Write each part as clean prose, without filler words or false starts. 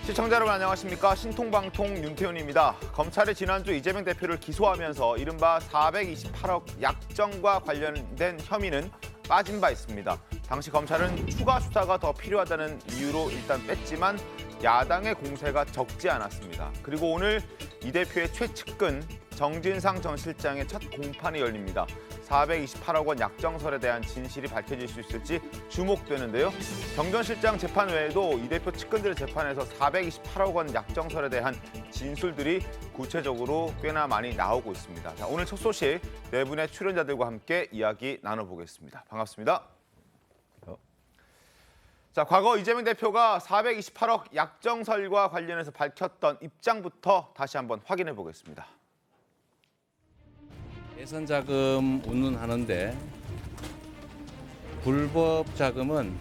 시청자 여러분 안녕하십니까. 신통방통 윤태훈입니다. 검찰이 지난주 이재명 대표를 기소하면서 이른바 428억 약정과 관련된 혐의는 빠진 바 있습니다. 당시 검찰은 추가 수사가 더 필요하다는 이유로 일단 뺐지만 야당의 공세가 적지 않았습니다. 그리고 오늘 이 대표의 최측근 정진상 전 실장의 첫 공판이 열립니다. 428억 원 약정설에 대한 진실이 밝혀질 수 있을지 주목되는데요. 정 전 실장 재판 외에도 이 대표 측근들의 재판에서 428억 원 약정설에 대한 진술들이 구체적으로 꽤나 많이 나오고 있습니다. 자, 오늘 첫 소식 네 분의 출연자들과 함께 이야기 나눠보겠습니다. 반갑습니다. 자, 과거 이재명 대표가 428억 약정설과 관련해서 밝혔던 입장부터 다시 한번 확인해 보겠습니다. 예선 자금 운운하는데 불법 자금은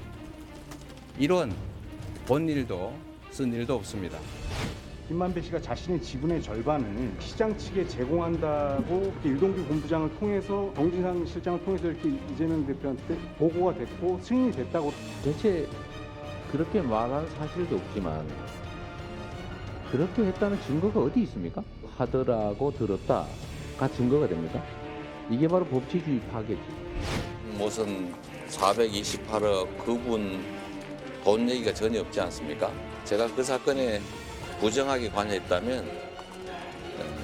1원 번 일도 쓴 일도 없습니다. 김만배 씨가 자신의 지분의 절반을 시장 측에 제공한다고 유동규 본부장을 통해서 정진상 실장을 통해서 이렇게 이재명 대표한테 보고가 됐고 승인이 됐다고. 대체 그렇게 말한 사실도 없지만 그렇게 했다는 증거가 어디 있습니까? 하더라고 들었다가 증거가 됩니까? 이게 바로 법치주의 파괴지. 무슨 428억 그분 돈 얘기가 전혀 없지 않습니까? 제가 그 사건에 부정하게 관여했다면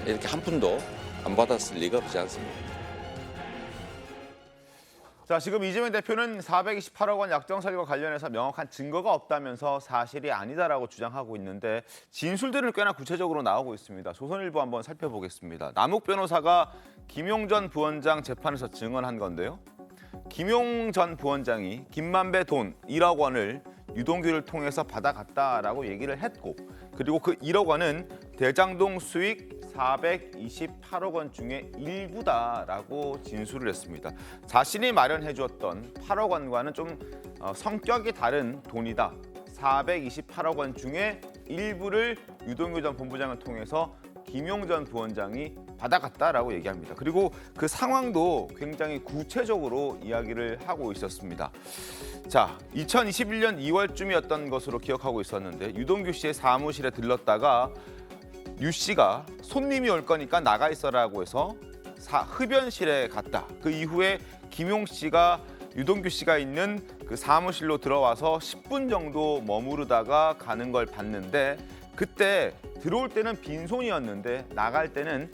이렇게 한 푼도 안 받았을 리가 없지 않습니다. 자, 지금 이재명 대표는 428억 원 약정설과 관련해서 명확한 증거가 없다면서 사실이 아니다라고 주장하고 있는데 진술들은 꽤나 구체적으로 나오고 있습니다. 조선일보 한번 살펴보겠습니다. 남욱 변호사가 김용 전 부원장 재판에서 증언한 건데요. 김용 전 부원장이 김만배 돈 1억 원을 유동규를 통해서 받아갔다라고 얘기를 했고, 그리고 그 1억 원은 대장동 수익 428억 원 중에 일부다라고 진술을 했습니다. 자신이 마련해 주었던 8억 원과는 좀 성격이 다른 돈이다. 428억 원 중에 일부를 유동규 전 본부장을 통해서 김용 전 부원장이 받아갔다라고 얘기합니다. 그리고 그 상황도 굉장히 구체적으로 이야기를 하고 있었습니다. 자, 2021년 2월쯤이었던 것으로 기억하고 있었는데 유동규 씨의 사무실에 들렀다가 유 씨가 손님이 올 거니까 나가 있어라고 해서 흡연실에 갔다. 그 이후에 김용 씨가 유동규 씨가 있는 그 사무실로 들어와서 10분 정도 머무르다가 가는 걸 봤는데, 그때 들어올 때는 빈손이었는데 나갈 때는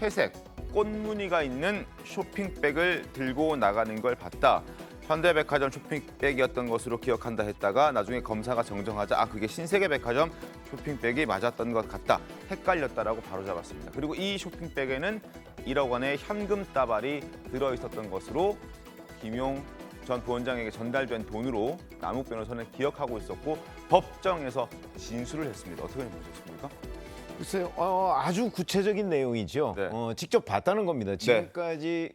회색 꽃무늬가 있는 쇼핑백을 들고 나가는 걸 봤다. 현대백화점 쇼핑백이었던 것으로 기억한다 했다가 나중에 검사가 정정하자 그게 신세계 백화점 쇼핑백이 맞았던 것 같다. 헷갈렸다라고 바로잡았습니다. 그리고 이 쇼핑백에는 1억 원의 현금 따발이 들어있었던 것으로 김용 전 부원장에게 전달된 돈으로 남욱 변호사는 기억하고 있었고 법정에서 진술을 했습니다. 어떻게 보셨습니까? 글쎄요, 아주 구체적인 내용이죠. 네. 직접 봤다는 겁니다. 지금까지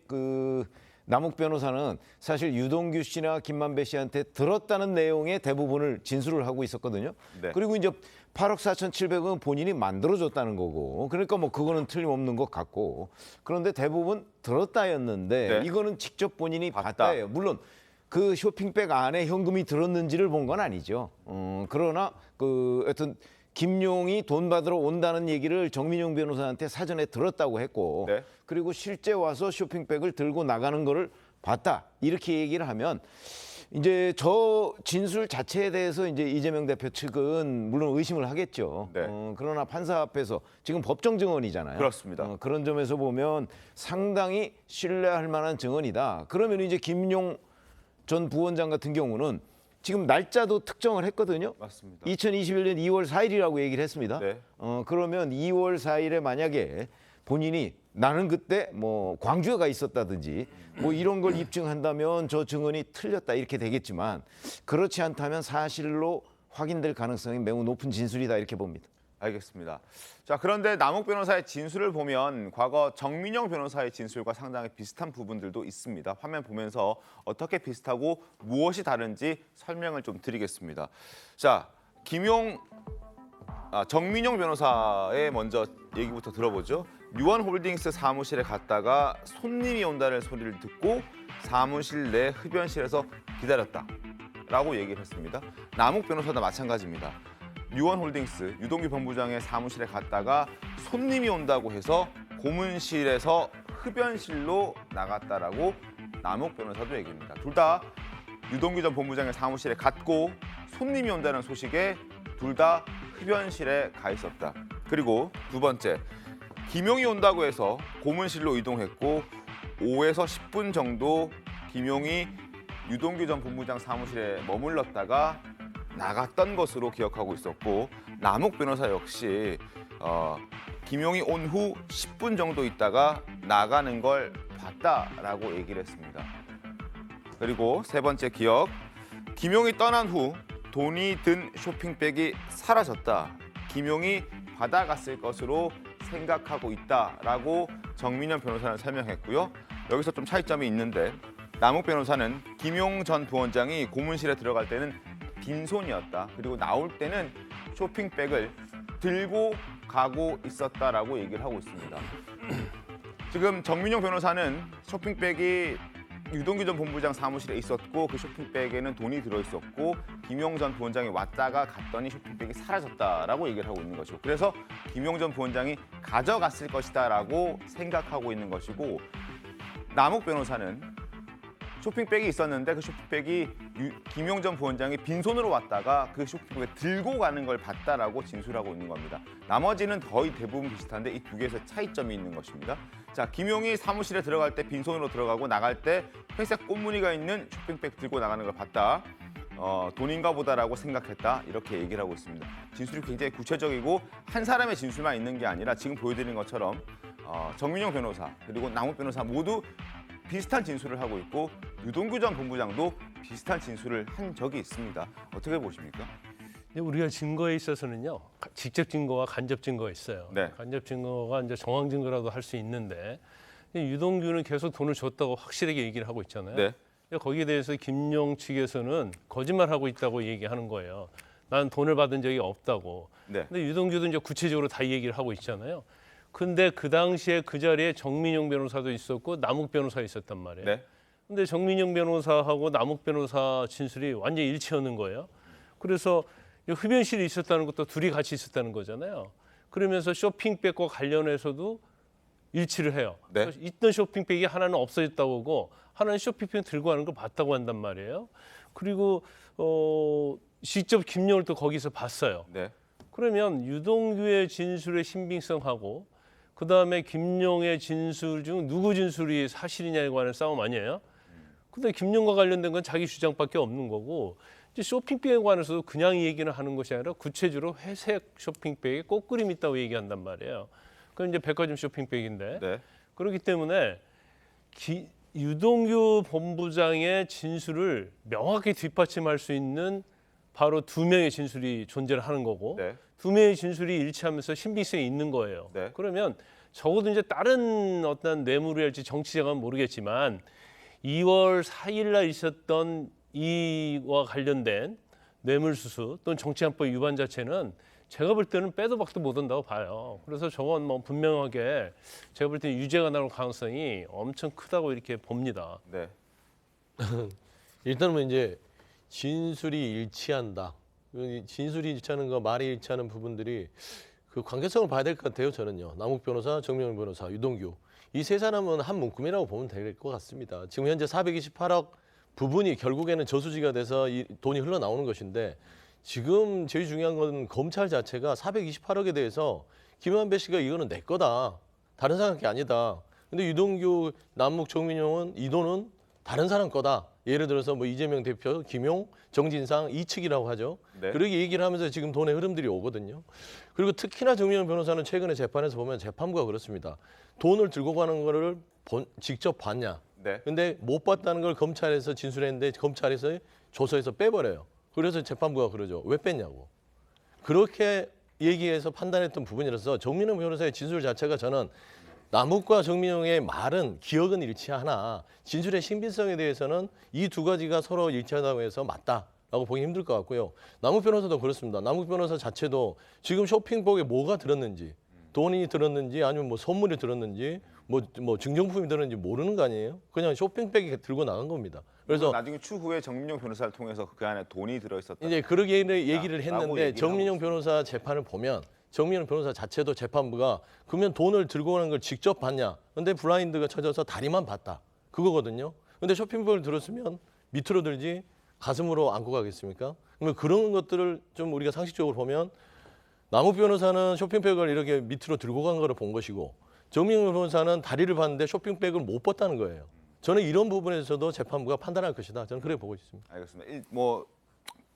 남욱 변호사는 사실 유동규 씨나 김만배 씨한테 들었다는 내용의 대부분을 진술을 하고 있었거든요. 네. 그리고 이제 8억 4,700은 본인이 만들어줬다는 거고, 그러니까 뭐 그거는 틀림없는 것 같고, 그런데 대부분 들었다였는데 네. 이거는 직접 본인이 봤다. 봤다예요. 물론 그 쇼핑백 안에 현금이 들었는지를 본 건 아니죠. 그러나 하여튼 김용이 돈 받으러 온다는 얘기를 정민용 변호사한테 사전에 들었다고 했고, 네. 그리고 실제 와서 쇼핑백을 들고 나가는 거를 봤다. 이렇게 얘기를 하면 이제 저 진술 자체에 대해서 이제 이재명 대표 측은 물론 의심을 하겠죠. 네. 그러나 판사 앞에서 지금 법정 증언이잖아요. 그렇습니다. 그런 점에서 보면 상당히 신뢰할 만한 증언이다. 그러면 이제 김용 전 부원장 같은 경우는 지금 날짜도 특정을 했거든요. 맞습니다. 2021년 2월 4일이라고 얘기를 했습니다. 네. 그러면 2월 4일에 만약에 본인이 나는 그때 뭐 광주에 가 있었다든지 뭐 이런 걸 입증한다면 저 증언이 틀렸다 이렇게 되겠지만, 그렇지 않다면 사실로 확인될 가능성이 매우 높은 진술이다 이렇게 봅니다. 알겠습니다. 자, 그런데 남욱 변호사의 진술을 보면 과거 정민영 변호사의 진술과 상당히 비슷한 부분들도 있습니다. 화면 보면서 어떻게 비슷하고 무엇이 다른지 설명을 좀 드리겠습니다. 자, 정민영 변호사의 먼저 얘기부터 들어보죠. 유원홀딩스 사무실에 갔다가 손님이 온다는 소리를 듣고 사무실 내 흡연실에서 기다렸다라고 얘기를 했습니다. 남욱 변호사도 마찬가지입니다. 유원홀딩스 유동규 본부장의 사무실에 갔다가 손님이 온다고 해서 고문실에서 흡연실로 나갔다라고 남욱 변호사도 얘기합니다. 둘 다 유동규 전 본부장의 사무실에 갔고 손님이 온다는 소식에 둘 다 흡연실에 가 있었다. 그리고 두 번째, 김용이 온다고 해서 고문실로 이동했고 5에서 10분 정도 김용이 유동규 전 본부장 사무실에 머물렀다가 나갔던 것으로 기억하고 있었고 남욱 변호사 역시 김용이 온 후 10분 정도 있다가 나가는 걸 봤다라고 얘기를 했습니다. 그리고 세 번째 기억, 김용이 떠난 후 돈이 든 쇼핑백이 사라졌다. 김용이 받아갔을 것으로 생각하고 있다라고 정민현 변호사는 설명했고요. 여기서 좀 차이점이 있는데 남욱 변호사는 김용 전 부원장이 고문실에 들어갈 때는 빈손이었다. 그리고 나올 때는 쇼핑백을 들고 가고 있었다라고 얘기를 하고 있습니다. 지금 정민용 변호사는 쇼핑백이 유동규 전 본부장 사무실에 있었고 그 쇼핑백에는 돈이 들어있었고 김용 전 부원장이 왔다가 갔더니 쇼핑백이 사라졌다라고 얘기를 하고 있는 것이고 그래서 김용 전 부원장이 가져갔을 것이다라고 생각하고 있는 것이고 남욱 변호사는 쇼핑백이 있었는데 그 쇼핑백이 김용 전 부원장이 빈손으로 왔다가 그 쇼핑백을 들고 가는 걸 봤다라고 진술하고 있는 겁니다. 나머지는 거의 대부분 비슷한데 이 두 개에서 차이점이 있는 것입니다. 자, 김용이 사무실에 들어갈 때 빈손으로 들어가고 나갈 때 회색 꽃무늬가 있는 쇼핑백 들고 나가는 걸 봤다. 돈인가 보다라고 생각했다. 이렇게 얘기를 하고 있습니다. 진술이 굉장히 구체적이고 한 사람의 진술만 있는 게 아니라 지금 보여드리는 것처럼 정민용 변호사 그리고 남욱 변호사 모두 비슷한 진술을 하고 있고 유동규 전 본부장도 비슷한 진술을 한 적이 있습니다. 어떻게 보십니까? 우리가 증거에 있어서는요, 직접 증거와 간접 증거가 있어요. 네. 간접 증거가 이제 정황 증거라도 할 수 있는데 유동규는 계속 돈을 줬다고 확실하게 얘기를 하고 있잖아요. 네. 거기에 대해서 김용 측에서는 거짓말하고 있다고 얘기하는 거예요. 난 돈을 받은 적이 없다고. 네. 근데 유동규도 이제 구체적으로 다 얘기를 하고 있잖아요. 근데 그 당시에 그 자리에 정민용 변호사도 있었고 남욱 변호사 있었단 말이에요. 네. 근데 정민용 변호사하고 남욱 변호사 진술이 완전히 일치하는 거예요. 그래서 흡연실에 있었다는 것도 둘이 같이 있었다는 거잖아요. 그러면서 쇼핑백과 관련해서도 일치를 해요. 네. 있던 쇼핑백이 하나는 없어졌다고 하고 하나는 쇼핑백 들고 가는 걸 봤다고 한단 말이에요. 그리고 직접 김용을 또 거기서 봤어요. 네. 그러면 유동규의 진술의 신빙성하고 그다음에 김용의 진술 중 누구 진술이 사실이냐에 관한 싸움 아니에요? 근데 김용과 관련된 건 자기 주장밖에 없는 거고 이제 쇼핑백에 관해서도 그냥 얘기는 하는 것이 아니라 구체적으로 회색 쇼핑백에 꽃그림이 있다고 얘기한단 말이에요. 그건 이제 백화점 쇼핑백인데 네. 그렇기 때문에 유동규 본부장의 진술을 명확히 뒷받침할 수 있는 바로 두 명의 진술이 존재를 하는 거고 네. 두 명의 진술이 일치하면서 신빙성이 있는 거예요. 네. 그러면 적어도 이제 다른 어떤 뇌물이랄지 정치자금은 모르겠지만 2월 4일 날 있었던 이와 관련된 뇌물수수 또는 정치안법 위반 자체는 제가 볼 때는 빼도 박도 못 한다고 봐요. 그래서 저건 뭐 분명하게 제가 볼 때는 유죄가 나올 가능성이 엄청 크다고 이렇게 봅니다. 네. 일단은 이제 진술이 일치한다. 진술이 일치하는 거, 말이 일치하는 부분들이 그 관계성을 봐야 될 것 같아요. 저는요. 남욱 변호사, 정민용 변호사, 유동규 이 세 사람은 한 문구이라고 보면 될 것 같습니다. 지금 현재 428억 부분이 결국에는 저수지가 돼서 이 돈이 흘러나오는 것인데 지금 제일 중요한 건 검찰 자체가 428억에 대해서 김한배 씨가 이거는 내 거다. 다른 사람 게 아니다. 근데 유동규, 남욱, 정민용은 이 돈은 다른 사람 거다. 예를 들어서 뭐 이재명 대표, 김용, 정진상 이 측이라고 하죠. 네. 그렇게 얘기를 하면서 지금 돈의 흐름들이 오거든요. 그리고 특히나 정민용 변호사는 최근에 재판에서 보면 재판부가 그렇습니다. 돈을 들고 가는 거를 직접 봤냐. 네. 근데 못 봤다는 걸 검찰에서 진술했는데 검찰에서 조서에서 빼버려요. 그래서 재판부가 그러죠. 왜 뺐냐고. 그렇게 얘기해서 판단했던 부분이라서 정민용 변호사의 진술 자체가 저는 남욱과 정민용의 말은 기억은 일치하나 진술의 신빙성에 대해서는 이 두 가지가 서로 일치하다고 해서 맞다라고 보기 힘들 것 같고요. 남욱 변호사도 그렇습니다. 남욱 변호사 자체도 지금 쇼핑백에 뭐가 들었는지 돈이 들었는지 아니면 뭐 선물이 들었는지 뭐 증정품이 들었는지 모르는 거 아니에요? 그냥 쇼핑백에 들고 나간 겁니다. 그래서 나중에 추후에 정민용 변호사를 통해서 그 안에 돈이 들어있었다. 이제 그렇게 얘기를 라고 했는데 얘기를 정민용 하고 변호사 재판을 보면 정민용 변호사 자체도 재판부가 그러면 돈을 들고 오는 걸 직접 봤냐? 근데 블라인드가 쳐져서 다리만 봤다. 그거거든요. 근데 쇼핑백을 들었으면 밑으로 들지 가슴으로 안고 가겠습니까? 그러면 그런 것들을 좀 우리가 상식적으로 보면 남욱 변호사는 쇼핑백을 이렇게 밑으로 들고 간 거를 본 것이고 정민용 변호사는 다리를 봤는데 쇼핑백을 못 봤다는 거예요. 저는 이런 부분에서도 재판부가 판단할 것이다. 저는 그렇게 보고 있습니다. 알겠습니다. 뭐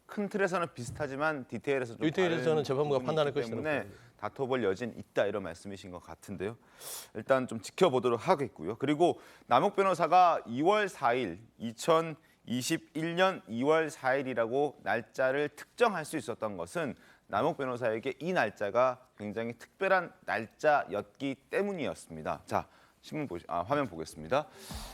큰 틀에서는 비슷하지만 디테일에서 좀 디테일에서는 다른 재판부가 부분이 판단할 있기 것이라고 때문에 봅니다. 다퉈볼 여지는 있다 이런 말씀이신 것 같은데요. 일단 좀 지켜보도록 하겠고요. 그리고 남욱 변호사가 2월 4일 2021년 2월 4일이라고 날짜를 특정할 수 있었던 것은 남욱 변호사에게 이 날짜가 굉장히 특별한 날짜였기 때문이었습니다. 자, 화면 보겠습니다.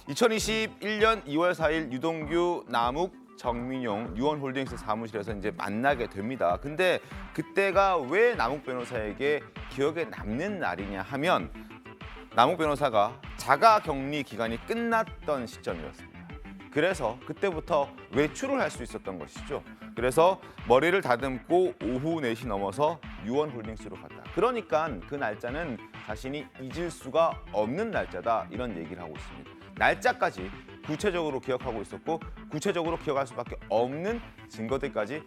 2021년 2월 4일 유동규, 남욱, 정민용, 유원홀딩스 사무실에서 이제 만나게 됩니다. 근데 그때가 왜 남욱 변호사에게 기억에 남는 날이냐 하면 남욱 변호사가 자가격리 기간이 끝났던 시점이었습니다. 그래서 그때부터 외출을 할 수 있었던 것이죠. 그래서 머리를 다듬고 오후 4시 넘어서 유원홀딩스로 갔다. 그러니까 그 날짜는 자신이 잊을 수가 없는 날짜다 이런 얘기를 하고 있습니다. 날짜까지 구체적으로 기억하고 있었고 구체적으로 기억할 수밖에 없는 증거들까지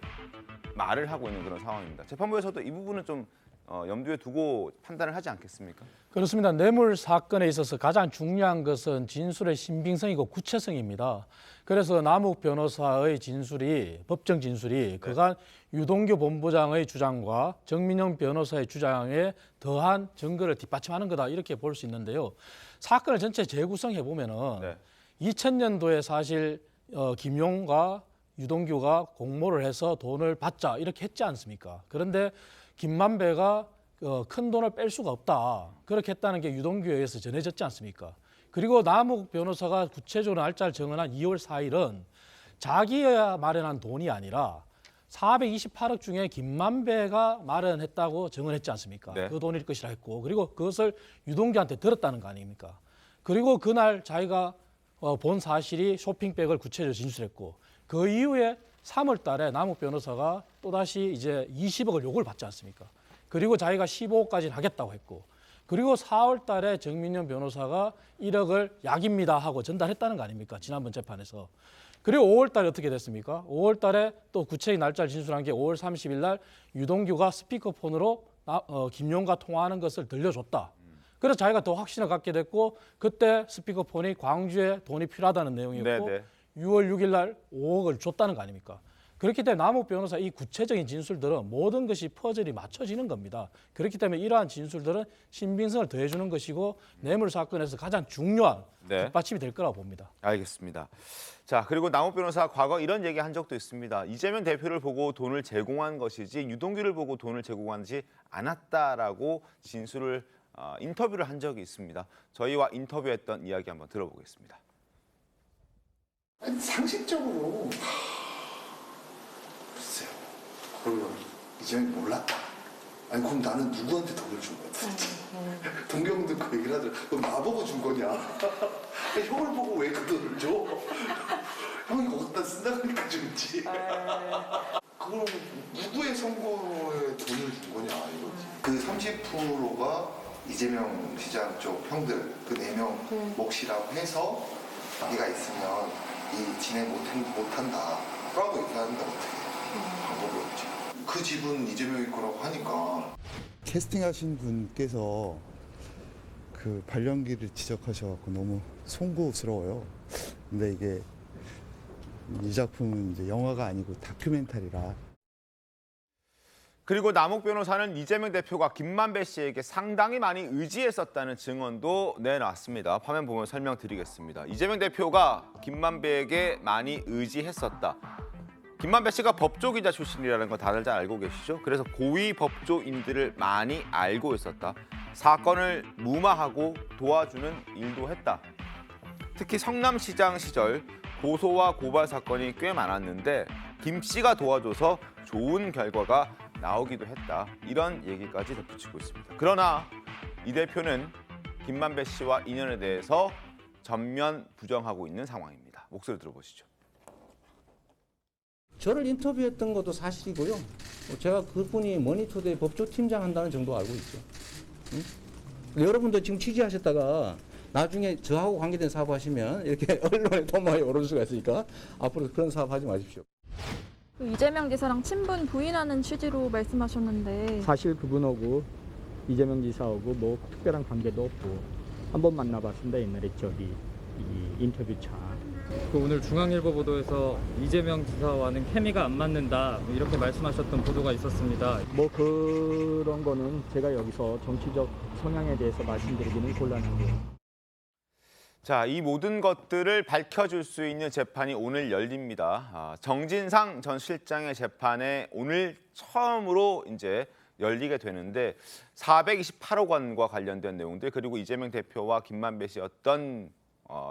말을 하고 있는 그런 상황입니다. 재판부에서도 이 부분은 좀 염두에 두고 판단을 하지 않겠습니까? 그렇습니다. 뇌물 사건에 있어서 가장 중요한 것은 진술의 신빙성이고 구체성입니다. 그래서 남욱 변호사의 진술이 법정 진술이 그간 유동규 본부장의 주장과 정민용 변호사의 주장에 더한 증거를 뒷받침하는 거다 이렇게 볼 수 있는데요. 사건을 전체 재구성해 보면은 2000년도에 사실 김용과 유동규가 공모를 해서 돈을 받자 이렇게 했지 않습니까? 그런데 김만배가 큰 돈을 뺄 수가 없다. 그렇게 했다는 게 유동규에 의해서 전해졌지 않습니까? 그리고 남욱 변호사가 구체적으로 날짜를 정한 2월 4일은 자기가 마련한 돈이 아니라 428억 중에 김만배가 마련했다고 정언했지 않습니까? 네. 그 돈일 것이라 했고 그리고 그것을 유동규한테 들었다는 거 아닙니까? 그리고 그날 자기가 본 사실이 쇼핑백을 구체적으로 진술했고 그 이후에 3월 달에 남욱 변호사가 또다시 이제 20억을 요구를 받지 않습니까? 그리고 자기가 15억까지는 하겠다고 했고 그리고 4월 달에 정민용 변호사가 1억을 약입니다 하고 전달했다는 거 아닙니까? 지난번 재판에서. 그리고 5월 달에 어떻게 됐습니까? 5월 달에 또 구체적인 날짜를 진술한 게 5월 30일 날 유동규가 스피커폰으로 김용과 통화하는 것을 들려줬다. 그래서 자기가 더 확신을 갖게 됐고 그때 스피커폰이 광주에 돈이 필요하다는 내용이었고 네네. 6월 6일 날 5억을 줬다는 거 아닙니까? 그렇기 때문에 남욱 변호사 이 구체적인 진술들은 모든 것이 퍼즐이 맞춰지는 겁니다. 그렇기 때문에 이러한 진술들은 신빙성을 더해주는 것이고 뇌물 사건에서 가장 중요한 뒷받침이 될 거라고 봅니다. 알겠습니다. 자, 그리고 남욱 변호사 과거 이런 얘기 한 적도 있습니다. 이재명 대표를 보고 돈을 제공한 것이지 유동규를 보고 돈을 제공하지 않았다라고 진술을 인터뷰를 한 적이 있습니다. 저희와 인터뷰했던 이야기 한번 들어보겠습니다. 아니, 상식적으로 글쎄요. 그러면 이재명이 몰랐다. 아니 그럼 나는 누구한테 돈을 준 거야 도대체? 동경도 그 얘기를 하더라. 그럼 나보고 준 거냐? 아니, 형을 보고 왜 그 돈을 줘? 형이 거기다 쓴다니까 줬지. 그럼 누구의 선거에 돈을 준 거냐 이거지. 그 30%가 이재명 시장 쪽 형들 그 4명 몫이라고 해서 얘가 있으면 이 진행 못한다 라고 얘기하는데 어떻게 방법이 없지. 그 집은 이재명이 거라고 하니까. 캐스팅하신 분께서 그 발령기를 지적하셔갖고 너무 송구스러워요. 근데 이게 이 작품은 이제 영화가 아니고 다큐멘터리라. 그리고 남욱 변호사는 이재명 대표가 김만배 씨에게 상당히 많이 의지했었다는 증언도 내놨습니다. 화면 보면 설명드리겠습니다. 이재명 대표가 김만배에게 많이 의지했었다. 김만배 씨가 법조기자 출신이라는 거 다들 잘 알고 계시죠? 그래서 고위 법조인들을 많이 알고 있었다. 사건을 무마하고 도와주는 일도 했다. 특히 성남시장 시절 고소와 고발 사건이 꽤 많았는데 김 씨가 도와줘서 좋은 결과가 나오기도 했다. 이런 얘기까지 덧붙이고 있습니다. 그러나 이 대표는 김만배 씨와 인연에 대해서 전면 부정하고 있는 상황입니다. 목소리 들어보시죠. 저를 인터뷰했던 것도 사실이고요. 제가 그분이 머니투데이 법조팀장 한다는 정도 알고 있죠. 응? 여러분도 지금 취재하셨다가 나중에 저하고 관계된 사업 하시면 이렇게 언론에 도마에 오를 수가 있으니까 앞으로 그런 사업 하지 마십시오. 이재명 지사랑 친분 부인하는 취지로 말씀하셨는데 사실 그분하고 이재명 지사하고 뭐 특별한 관계도 없고 한 번 만나봤습니다. 옛날에 저기 이 인터뷰차. 그 오늘 중앙일보 보도에서 이재명 지사와는 케미가 안 맞는다 이렇게 말씀하셨던 보도가 있었습니다. 뭐 그런 거는 제가 여기서 정치적 성향에 대해서 말씀드리기는 곤란하고요. 자, 이 모든 것들을 밝혀줄 수 있는 재판이 오늘 열립니다. 정진상 전 실장의 재판에 오늘 처음으로 이제 열리게 되는데 428억 원과 관련된 내용들 그리고 이재명 대표와 김만배 씨 어떤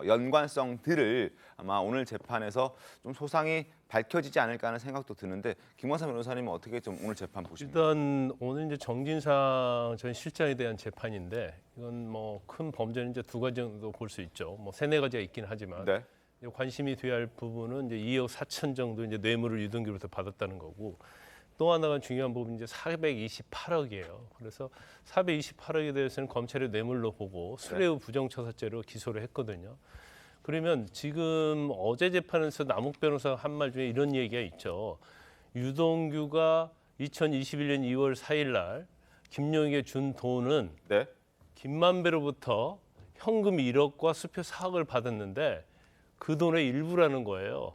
연관성들을 아마 오늘 재판에서 좀 소상히 밝혀지지 않을까 하는 생각도 드는데 김광삼 변호사님은 어떻게 좀 오늘 재판 보십니까? 일단 오늘 이제 정진상 전 실장에 대한 재판인데 이건 뭐 큰 범죄는 이제 두 가지 정도 볼 수 있죠. 뭐 세네 가지가 있긴 하지만 네. 이제 관심이 돼야 할 부분은 이제 2억 4천 정도 이제 뇌물을 유동규로부터 받았다는 거고 또 하나가 중요한 부분이 이제 428억이에요. 그래서 428억에 대해서는 검찰이 뇌물로 보고 수뢰우 부정처사죄로 기소를 했거든요. 그러면 지금 어제 재판에서 남욱 변호사가 한 말 중에 이런 얘기가 있죠. 유동규가 2021년 2월 4일 날 김용익에 준 돈은 네. 김만배로부터 현금 1억과 수표 4억을 받았는데 그 돈의 일부라는 거예요.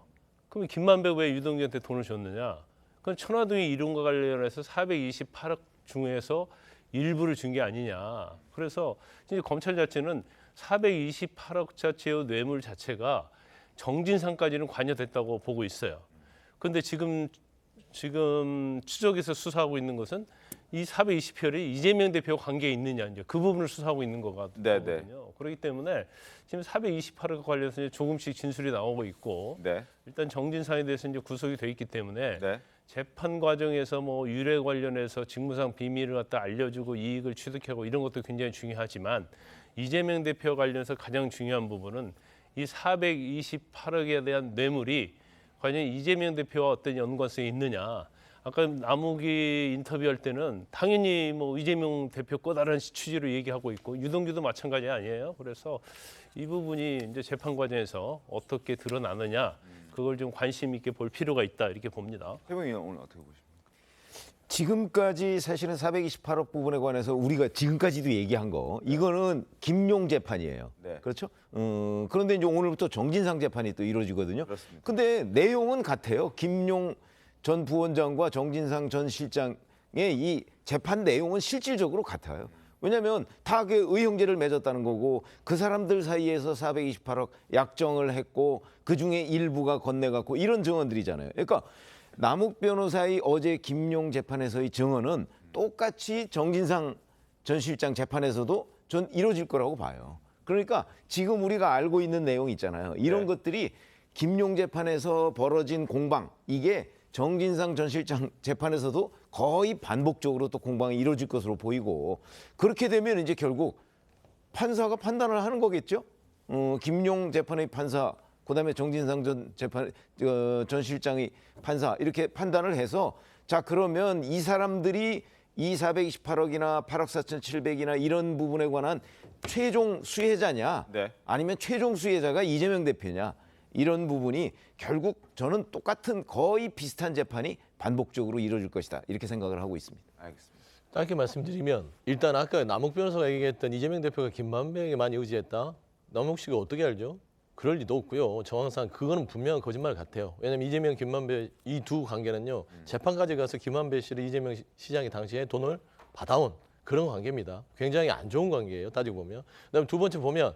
그럼 김만배 왜 유동규한테 돈을 줬느냐? 그건 천화동의 이론과 관련해서 428억 중에서 일부를 준 게 아니냐. 그래서 이제 검찰 자체는 428억 자체의 뇌물 자체가 정진상까지는 관여됐다고 보고 있어요. 그런데 지금 추적에서 수사하고 있는 것은 이 420표를 이재명 대표와 관계에 있느냐 이제 그 부분을 수사하고 있는 거거든요. 그렇기 때문에 지금 428억 관련해서 이제 조금씩 진술이 나오고 있고 네. 일단 정진상에 대해서 이제 구속이 돼 있기 때문에 네. 재판 과정에서 뭐 유죄 관련해서 직무상 비밀을 갖다 알려주고 이익을 취득하고 이런 것도 굉장히 중요하지만 이재명 대표 관련해서 가장 중요한 부분은 이 428억에 대한 뇌물이 과연 이재명 대표와 어떤 연관성이 있느냐. 아까 남욱이 인터뷰할 때는 당연히 뭐 이재명 대표 거다라는 취지로 얘기하고 있고 유동규도 마찬가지 아니에요. 그래서 이 부분이 이제 재판 과정에서 어떻게 드러나느냐 그걸 좀 관심 있게 볼 필요가 있다 이렇게 봅니다. 해봉 의원 오늘 어떻게 보십니까? 지금까지 사실은 428억 부분에 관해서 우리가 지금까지도 얘기한 거 이거는 김용 재판이에요. 네. 그렇죠? 그런데 이제 오늘부터 정진상 재판이 또 이루어지거든요. 그렇습니다. 근데 내용은 같아요. 김용 전 부원장과 정진상 전 실장의 이 재판 내용은 실질적으로 같아요. 왜냐하면 다 그 의형제를 맺었다는 거고 그 사람들 사이에서 428억 약정을 했고 그중에 일부가 건네갖고 이런 증언들이잖아요. 그러니까 남욱 변호사의 어제 김용 재판에서의 증언은 똑같이 정진상 전 실장 재판에서도 전 이루어질 거라고 봐요. 그러니까 지금 우리가 알고 있는 내용 있잖아요. 이런 것들이 김용 재판에서 벌어진 공방 이게 정진상 전 실장 재판에서도 거의 반복적으로 또 공방이 이루어질 것으로 보이고 그렇게 되면 이제 결국 판사가 판단을 하는 거겠죠. 김용 재판의 판사, 그다음에 정진상 전 실장의 판사 이렇게 판단을 해서 자 그러면 이 사람들이 이 428억이나 8억 4,700이나 이런 부분에 관한 최종 수혜자냐 아니면 최종 수혜자가 이재명 대표냐 이런 부분이 결국 저는 똑같은 거의 비슷한 재판이 반복적으로 이루어질 것이다 이렇게 생각을 하고 있습니다. 알겠습니다. 짧게 말씀드리면 일단 아까 남욱 변호사가 얘기했던 이재명 대표가 김만배에게 많이 의지했다. 남욱 씨가 어떻게 알죠? 그럴 리도 없고요. 정황상 그거는 분명한 거짓말 같아요. 왜냐하면 이재명, 김만배 이 두 관계는요. 재판까지 가서 김만배 씨를 이재명 시장이 당시에 돈을 받아온 그런 관계입니다. 굉장히 안 좋은 관계예요. 따지고 보면. 그다음에 두 번째 보면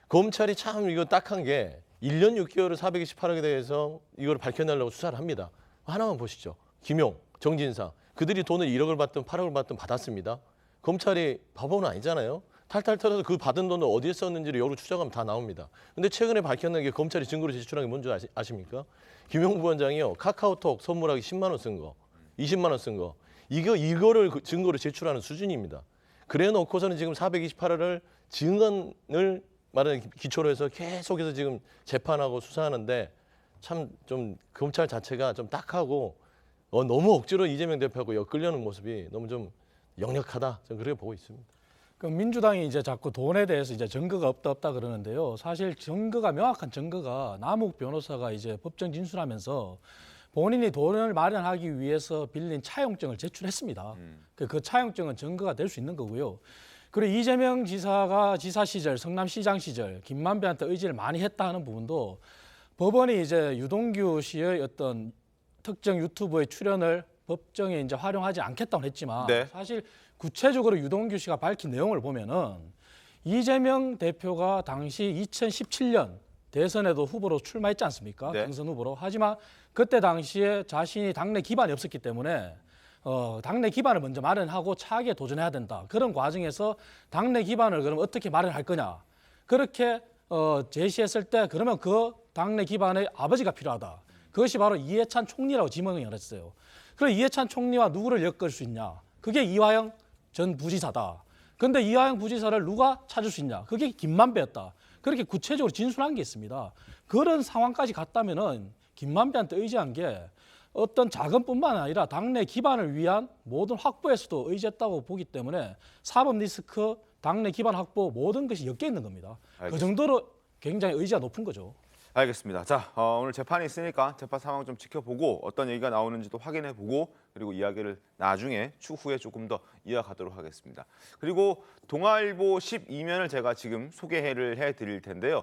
검찰이 참 이거 딱한 게 1년 6개월을 428억에 대해서 이걸 밝혀내려고 수사를 합니다. 하나만 보시죠. 김용, 정진상. 그들이 돈을 1억을 받든 8억을 받든 받았습니다. 검찰이 바보는 아니잖아요. 탈탈 털어서 그 받은 돈을 어디에 썼는지를 여러 추적하면 다 나옵니다. 근데 최근에 밝혀낸 게 검찰이 증거로 제출한 게 뭔지 아십니까? 김용 부원장이요. 카카오톡 선물하기 10만 원 쓴 거, 20만 원 쓴 거. 이거를 증거로 제출하는 수준입니다. 그래 놓고서는 지금 428억을 증언을 말하는 기초로 해서 계속해서 지금 재판하고 수사하는데 참 좀 검찰 자체가 좀 딱하고 너무 억지로 이재명 대표하고 엮으려는 모습이 너무 좀 역력하다. 저는 그렇게 보고 있습니다. 그 민주당이 이제 자꾸 돈에 대해서 이제 증거가 없다 그러는데요. 사실 명확한 증거가 남욱 변호사가 이제 법정 진술하면서 본인이 돈을 마련하기 위해서 빌린 차용증을 제출했습니다. 그 차용증은 증거가 될 수 있는 거고요. 그리고 이재명 지사가 지사 시절, 성남시장 시절 김만배한테 의지를 많이 했다 하는 부분도 법원이 이제 유동규 씨의 어떤 특정 유튜브의 출연을 법정에 이제 활용하지 않겠다고 했지만 네. 사실 구체적으로 유동규 씨가 밝힌 내용을 보면은 이재명 대표가 당시 2017년 대선에도 후보로 출마했지 않습니까? 네. 경선 후보로. 하지만 그때 당시에 자신이 당내 기반이 없었기 때문에 당내 기반을 먼저 마련하고 차기에 도전해야 된다. 그런 과정에서 당내 기반을 그럼 어떻게 마련할 거냐. 그렇게 제시했을 때 그러면 그 당내 기반의 아버지가 필요하다. 그것이 바로 이해찬 총리라고 지명을 했어요. 그럼 이해찬 총리와 누구를 엮을 수 있냐. 그게 이화영 전 부지사다. 그런데 이화영 부지사를 누가 찾을 수 있냐. 그게 김만배였다. 그렇게 구체적으로 진술한 게 있습니다. 그런 상황까지 갔다면은 김만배한테 의지한 게 어떤 자금뿐만 아니라 당내 기반을 위한 모든 확보에서도 의지했다고 보기 때문에 사법 리스크, 당내 기반 확보 모든 것이 엮여 있는 겁니다. 알겠습니다. 그 정도로 굉장히 의지가 높은 거죠. 알겠습니다. 자, 오늘 재판이 있으니까 재판 상황 좀 지켜보고 어떤 얘기가 나오는지도 확인해보고 그리고 이야기를 나중에 추후에 조금 더 이어가도록 하겠습니다. 그리고 동아일보 12면을 제가 지금 소개를 해드릴 텐데요.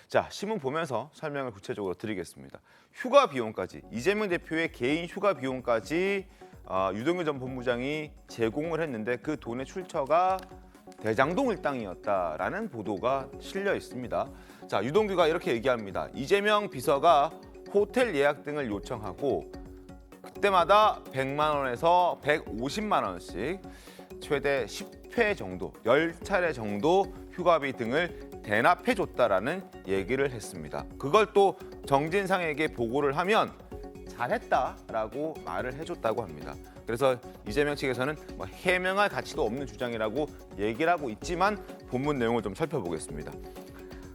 자, 신문 보면서 설명을 구체적으로 드리겠습니다. 휴가 비용까지, 이재명 대표의 개인 휴가 비용까지 유동규 전 본부장이 제공을 했는데 그 돈의 출처가 대장동 일당이었다라는 보도가 실려 있습니다. 자, 유동규가 이렇게 얘기합니다. 이재명 비서가 호텔 예약 등을 요청하고 그때마다 100만 원에서 150만 원씩 최대 10회 정도, 10차례 정도 휴가비 등을 대납해줬다라는 얘기를 했습니다. 그걸 또 정진상에게 보고를 하면 잘했다라고 말을 해줬다고 합니다. 그래서 이재명 측에서는 뭐 해명할 가치도 없는 주장이라고 얘기를 하고 있지만 본문 내용을 좀 살펴보겠습니다.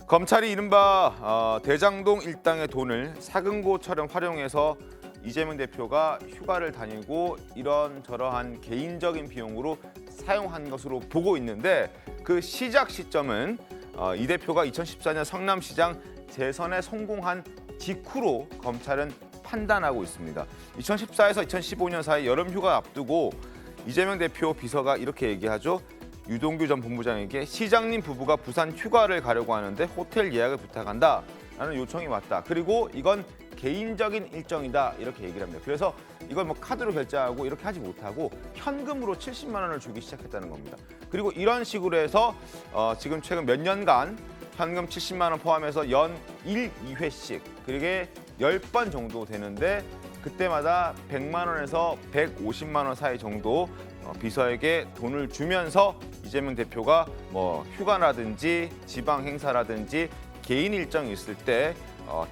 검찰이 이른바 대장동 일당의 돈을 사금고처럼 활용해서 이재명 대표가 휴가를 다니고 이런저러한 개인적인 비용으로 사용한 것으로 보고 있는데 그 시작 시점은 이 대표가 2014년 성남시장 재선에 성공한 직후로 검찰은 판단하고 있습니다. 2014에서 2015년 사이 여름 휴가 앞두고 이재명 대표 비서가 이렇게 얘기하죠. 유동규 전 본부장에게 시장님 부부가 부산 휴가를 가려고 하는데 호텔 예약을 부탁한다라는 요청이 왔다. 그리고 이건 개인적인 일정이다 이렇게 얘기를 합니다. 그래서 이걸 뭐 카드로 결제하고 이렇게 하지 못하고 현금으로 70만 원을 주기 시작했다는 겁니다. 그리고 이런 식으로 해서 지금 최근 몇 년간 현금 70만 원 포함해서 연 1, 2회씩 그게 10번 정도 되는데 그때마다 100만 원에서 150만 원 사이 정도 비서에게 돈을 주면서 이재명 대표가 뭐 휴가라든지 지방 행사라든지 개인 일정이 있을 때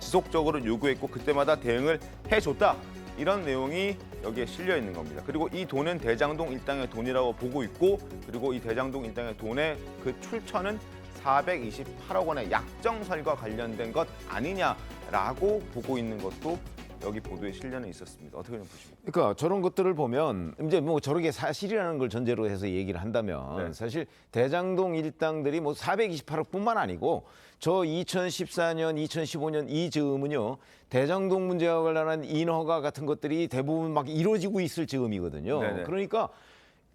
지속적으로 요구했고 그때마다 대응을 해줬다. 이런 내용이 여기에 실려 있는 겁니다. 그리고 이 돈은 대장동 일당의 돈이라고 보고 있고 그리고 이 대장동 일당의 돈의 그 출처는 428억 원의 약정설과 관련된 것 아니냐라고 보고 있는 것도 여기 보도에 실려는 있었습니다. 어떻게 좀 보십니까? 그러니까 저런 것들을 보면 이제 뭐 저렇게 사실이라는 걸 전제로 해서 얘기를 한다면 네. 사실 대장동 일당들이 뭐 428억뿐만 아니고 저 2014년, 2015년 이 즈음은요 대장동 문제와 관련한 인허가 같은 것들이 대부분 막 이루어지고 있을 즈음이거든요. 네네. 그러니까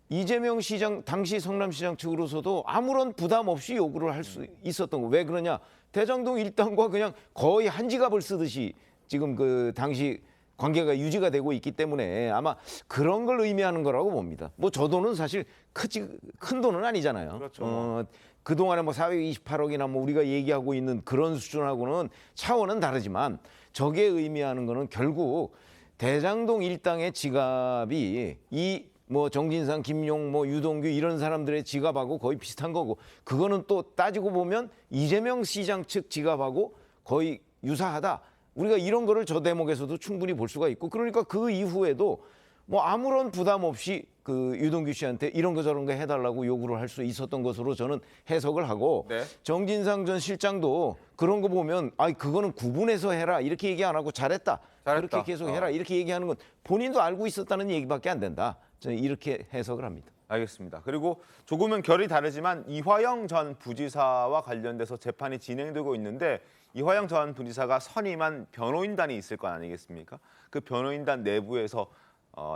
이재명 시장 당시 성남시장 측으로서도 아무런 부담 없이 요구를 할 수 있었던 거. 왜 그러냐? 대장동 일당과 그냥 거의 한 지갑을 쓰듯이 지금 그 당시 관계가 유지가 되고 있기 때문에 아마 그런 걸 의미하는 거라고 봅니다. 뭐 저 돈은 사실 큰 돈은 아니잖아요. 그렇죠. 그동안에 뭐 428억이나 뭐 우리가 얘기하고 있는 그런 수준하고는 차원은 다르지만 저게 의미하는 거는 결국 대장동 일당의 지갑이 이 뭐 정진상, 김용, 뭐 유동규 이런 사람들의 지갑하고 거의 비슷한 거고 그거는 또 따지고 보면 이재명 시장 측 지갑하고 거의 유사하다. 우리가 이런 거를 저 대목에서도 충분히 볼 수가 있고 그러니까 그 이후에도 뭐 아무런 부담 없이 그 유동규 씨한테 이런 거 저런 거 해달라고 요구를 할 수 있었던 것으로 저는 해석을 하고 네. 정진상 전 실장도 그런 거 보면 아 그거는 구분해서 해라 이렇게 얘기 안 하고 잘했다. 그렇게 계속 해라 이렇게 얘기하는 건 본인도 알고 있었다는 얘기밖에 안 된다. 저는 이렇게 해석을 합니다. 알겠습니다. 그리고 조금은 결이 다르지만 이화영 전 부지사와 관련돼서 재판이 진행되고 있는데 이화영 전 부지사가 선임한 변호인단이 있을 거 아니겠습니까? 그 변호인단 내부에서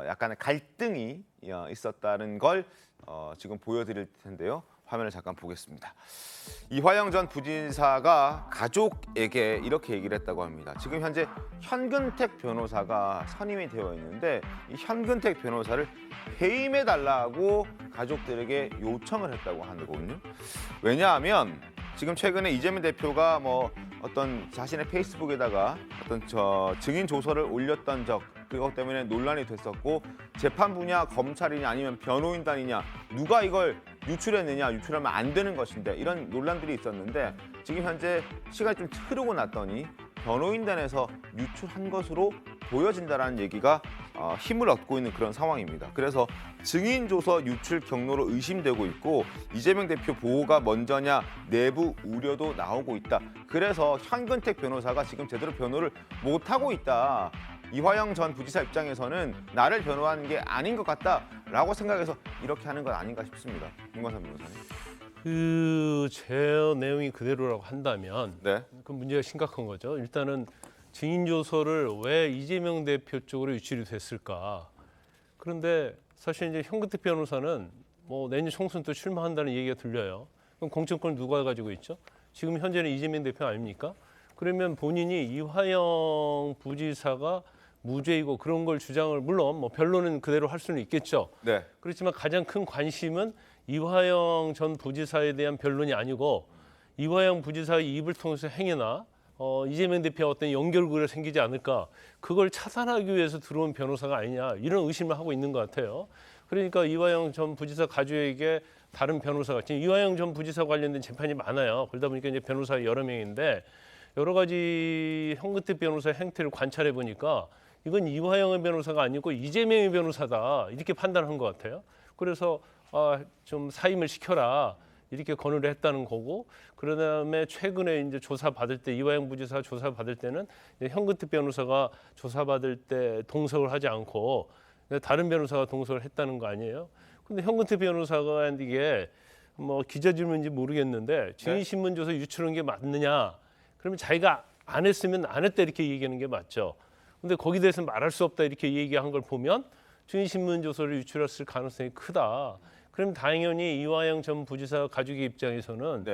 약간의 갈등이 있었다는 걸 지금 보여드릴 텐데요. 화면을 잠깐 보겠습니다. 이화영 전 부지사가 가족에게 이렇게 얘기를 했다고 합니다. 지금 현재 현근택 변호사가 선임이 되어 있는데 이 현근택 변호사를 해임해달라고 가족들에게 요청을 했다고 하는 거거든요. 왜냐하면 지금 최근에 이재명 대표가 뭐 어떤 자신의 페이스북에다가 어떤 증인 조서를 올렸던 적 그것 때문에 논란이 됐었고 재판부냐 검찰이냐 아니면 변호인단이냐 누가 이걸 유출했느냐 유출하면 안 되는 것인데 이런 논란들이 있었는데 지금 현재 시간이 좀 흐르고 났더니 변호인단에서 유출한 것으로 보여진다라는 얘기가 힘을 얻고 있는 그런 상황입니다. 그래서 증인 조서 유출 경로로 의심되고 있고 이재명 대표 보호가 먼저냐 내부 우려도 나오고 있다. 그래서 현근택 변호사가 지금 제대로 변호를 못하고 있다. 이화영 전 부지사 입장에서는 나를 변호하는 게 아닌 것 같다라고 생각해서 이렇게 하는 건 아닌가 싶습니다. 김광삼 변호사님. 제 내용이 그대로라고 한다면 그 문제가 심각한 거죠. 일단은 증인 조서를 왜 이재명 대표 쪽으로 유출이 됐을까? 그런데 사실 이제 현근택 변호사는 뭐 내년 총선 때 출마한다는 얘기가 들려요. 그럼 공천권을 누가 가지고 있죠? 지금 현재는 이재명 대표 아닙니까? 그러면 본인이 이화영 부지사가 무죄이고 그런 걸 주장을 물론 뭐 변론은 그대로 할 수는 있겠죠. 네. 그렇지만 가장 큰 관심은 이화영 전 부지사에 대한 변론이 아니고 이화영 부지사의 입을 통해서 행여나 이재명 대표와 어떤 연결고리가 생기지 않을까 그걸 차단하기 위해서 들어온 변호사가 아니냐 이런 의심을 하고 있는 것 같아요. 그러니까 이화영 전 부지사 가족에게 다른 변호사가 지금 이화영 전 부지사 관련된 재판이 많아요. 그러다 보니까 이제 변호사 여러 명인데 여러 가지 현근택 변호사의 행태를 관찰해 보니까 이건 이화영의 변호사가 아니고 이재명의 변호사다 이렇게 판단한 것 같아요. 그래서 좀 사임을 시켜라 이렇게 건의를 했다는 거고 그다음에 최근에 이제 조사 받을 때 이화영 부지사 조사 받을 때는 현근택 변호사가 조사 받을 때 동석을 하지 않고 다른 변호사가 동석을 했다는 거 아니에요? 근데 현근택 변호사가 이게 뭐 기자 질문인지 모르겠는데 증인 신문 조서 유출한 게 맞느냐? 그러면 자기가 안 했으면 안 했다 이렇게 얘기하는 게 맞죠. 근데 거기에 대해서 말할 수 없다 이렇게 얘기한 걸 보면 증인 신문 조서를 유출했을 가능성이 크다. 그럼 당연히 이화영 전 부지사 가족의 입장에서는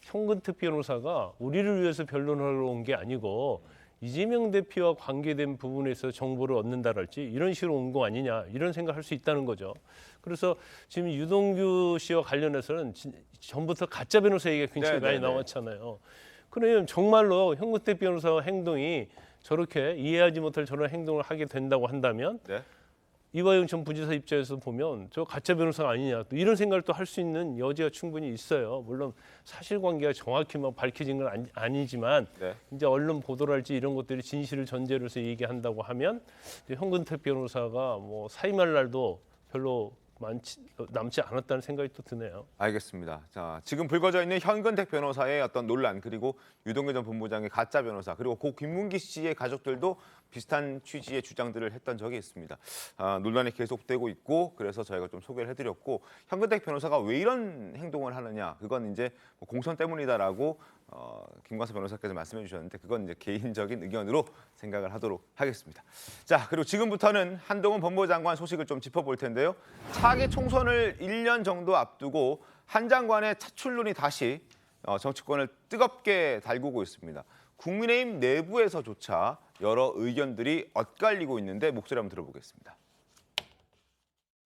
현근택 변호사가 우리를 위해서 변론하러 온 게 아니고 이재명 대표와 관계된 부분에서 정보를 얻는다랄지 이런 식으로 온 거 아니냐 이런 생각할 수 있다는 거죠. 그래서 지금 유동규 씨와 관련해서는 전부터 가짜 변호사 얘기가 굉장히 많이 나왔잖아요. 그러면 정말로 현근택 변호사 행동이 저렇게 이해하지 못할 저런 행동을 하게 된다고 한다면 이화영 전 부지사 입장에서 보면 저 가짜 변호사가 아니냐 또 이런 생각을 또 할 수 있는 여지가 충분히 있어요. 물론 사실관계가 정확히 막 밝혀진 건 아니지만 이제 언론 보도랄지 이런 것들이 진실을 전제로 해서 얘기한다고 하면 현근택 변호사가 뭐 사임할 날도 별로 남지 않았다는 생각이 또 드네요. 알겠습니다. 자, 지금 불거져 있는 현근택 변호사의 어떤 논란 그리고 유동규 전 본부장의 가짜 변호사 그리고 고 김문기 씨의 가족들도 비슷한 취지의 주장들을 했던 적이 있습니다. 논란이 계속되고 있고 그래서 저희가 좀 소개를 해드렸고 현근택 변호사가 왜 이런 행동을 하느냐 그건 이제 뭐 공천 때문이다라고 김광석 변호사께서 말씀해 주셨는데 그건 이제 개인적인 의견으로 생각을 하도록 하겠습니다. 자, 그리고 지금부터는 한동훈 법무장관 소식을 좀 짚어볼 텐데요. 차기 총선을 1년 정도 앞두고 한 장관의 차출론이 다시 정치권을 뜨겁게 달구고 있습니다. 국민의힘 내부에서조차 여러 의견들이 엇갈리고 있는데 목소리 한번 들어보겠습니다.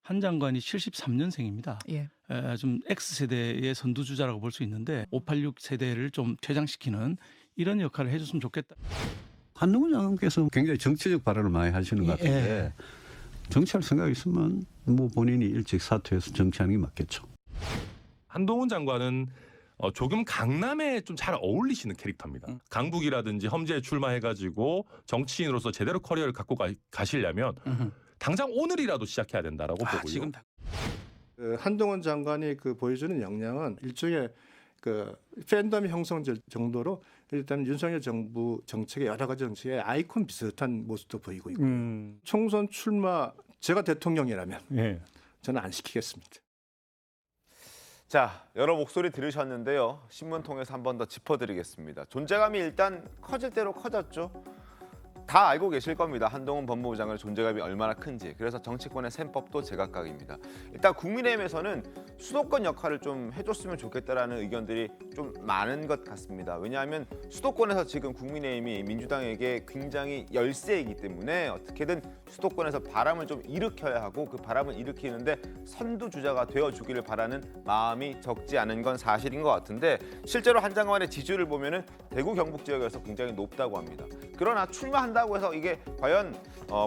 한 장관이 73년생입니다. 좀 X세대의 선두주자라고 볼 수 있는데 586 세대를 좀 퇴장시키는 이런 역할을 해줬으면 좋겠다. 한동훈 장관께서 굉장히 정치적 발언을 많이 하시는 것 같은데 정치할 생각이 있으면 뭐 본인이 일찍 사퇴해서 정치하는 게 맞겠죠. 한동훈 장관은 조금 강남에 좀 잘 어울리시는 캐릭터입니다. 강북이라든지 험지에 출마해가지고 정치인으로서 제대로 커리어를 갖고 가시려면 당장 오늘이라도 시작해야 된다라고 보고요. 지금 한동훈 장관이 그 보여주는 역량은 일종의 그 팬덤 형성될 정도로 일단 윤석열 정부 정책의 여러 가지 정책의 아이콘 비슷한 모습도 보이고 있고요. 총선 출마 제가 대통령이라면 저는 안 시키겠습니다. 자, 여러 목소리 들으셨는데요. 신문 통해서 한 번 더 짚어드리겠습니다. 존재감이 일단 커질 대로 커졌죠. 다 알고 계실 겁니다. 한동훈 법무부 장관의 존재감이 얼마나 큰지. 그래서 정치권의 셈법도 제각각입니다. 일단 국민의힘에서는 수도권 역할을 좀 해줬으면 좋겠다라는 의견들이 좀 많은 것 같습니다. 왜냐하면 수도권에서 지금 국민의힘이 민주당에게 굉장히 열세이기 때문에 어떻게든 수도권에서 바람을 좀 일으켜야 하고 그 바람을 일으키는데 선두주자가 되어주기를 바라는 마음이 적지 않은 건 사실인 것 같은데 실제로 한 장관의 지지율을 보면은 대구 경북 지역에서 굉장히 높다고 합니다. 그러나 출마한다고 해서 이게 과연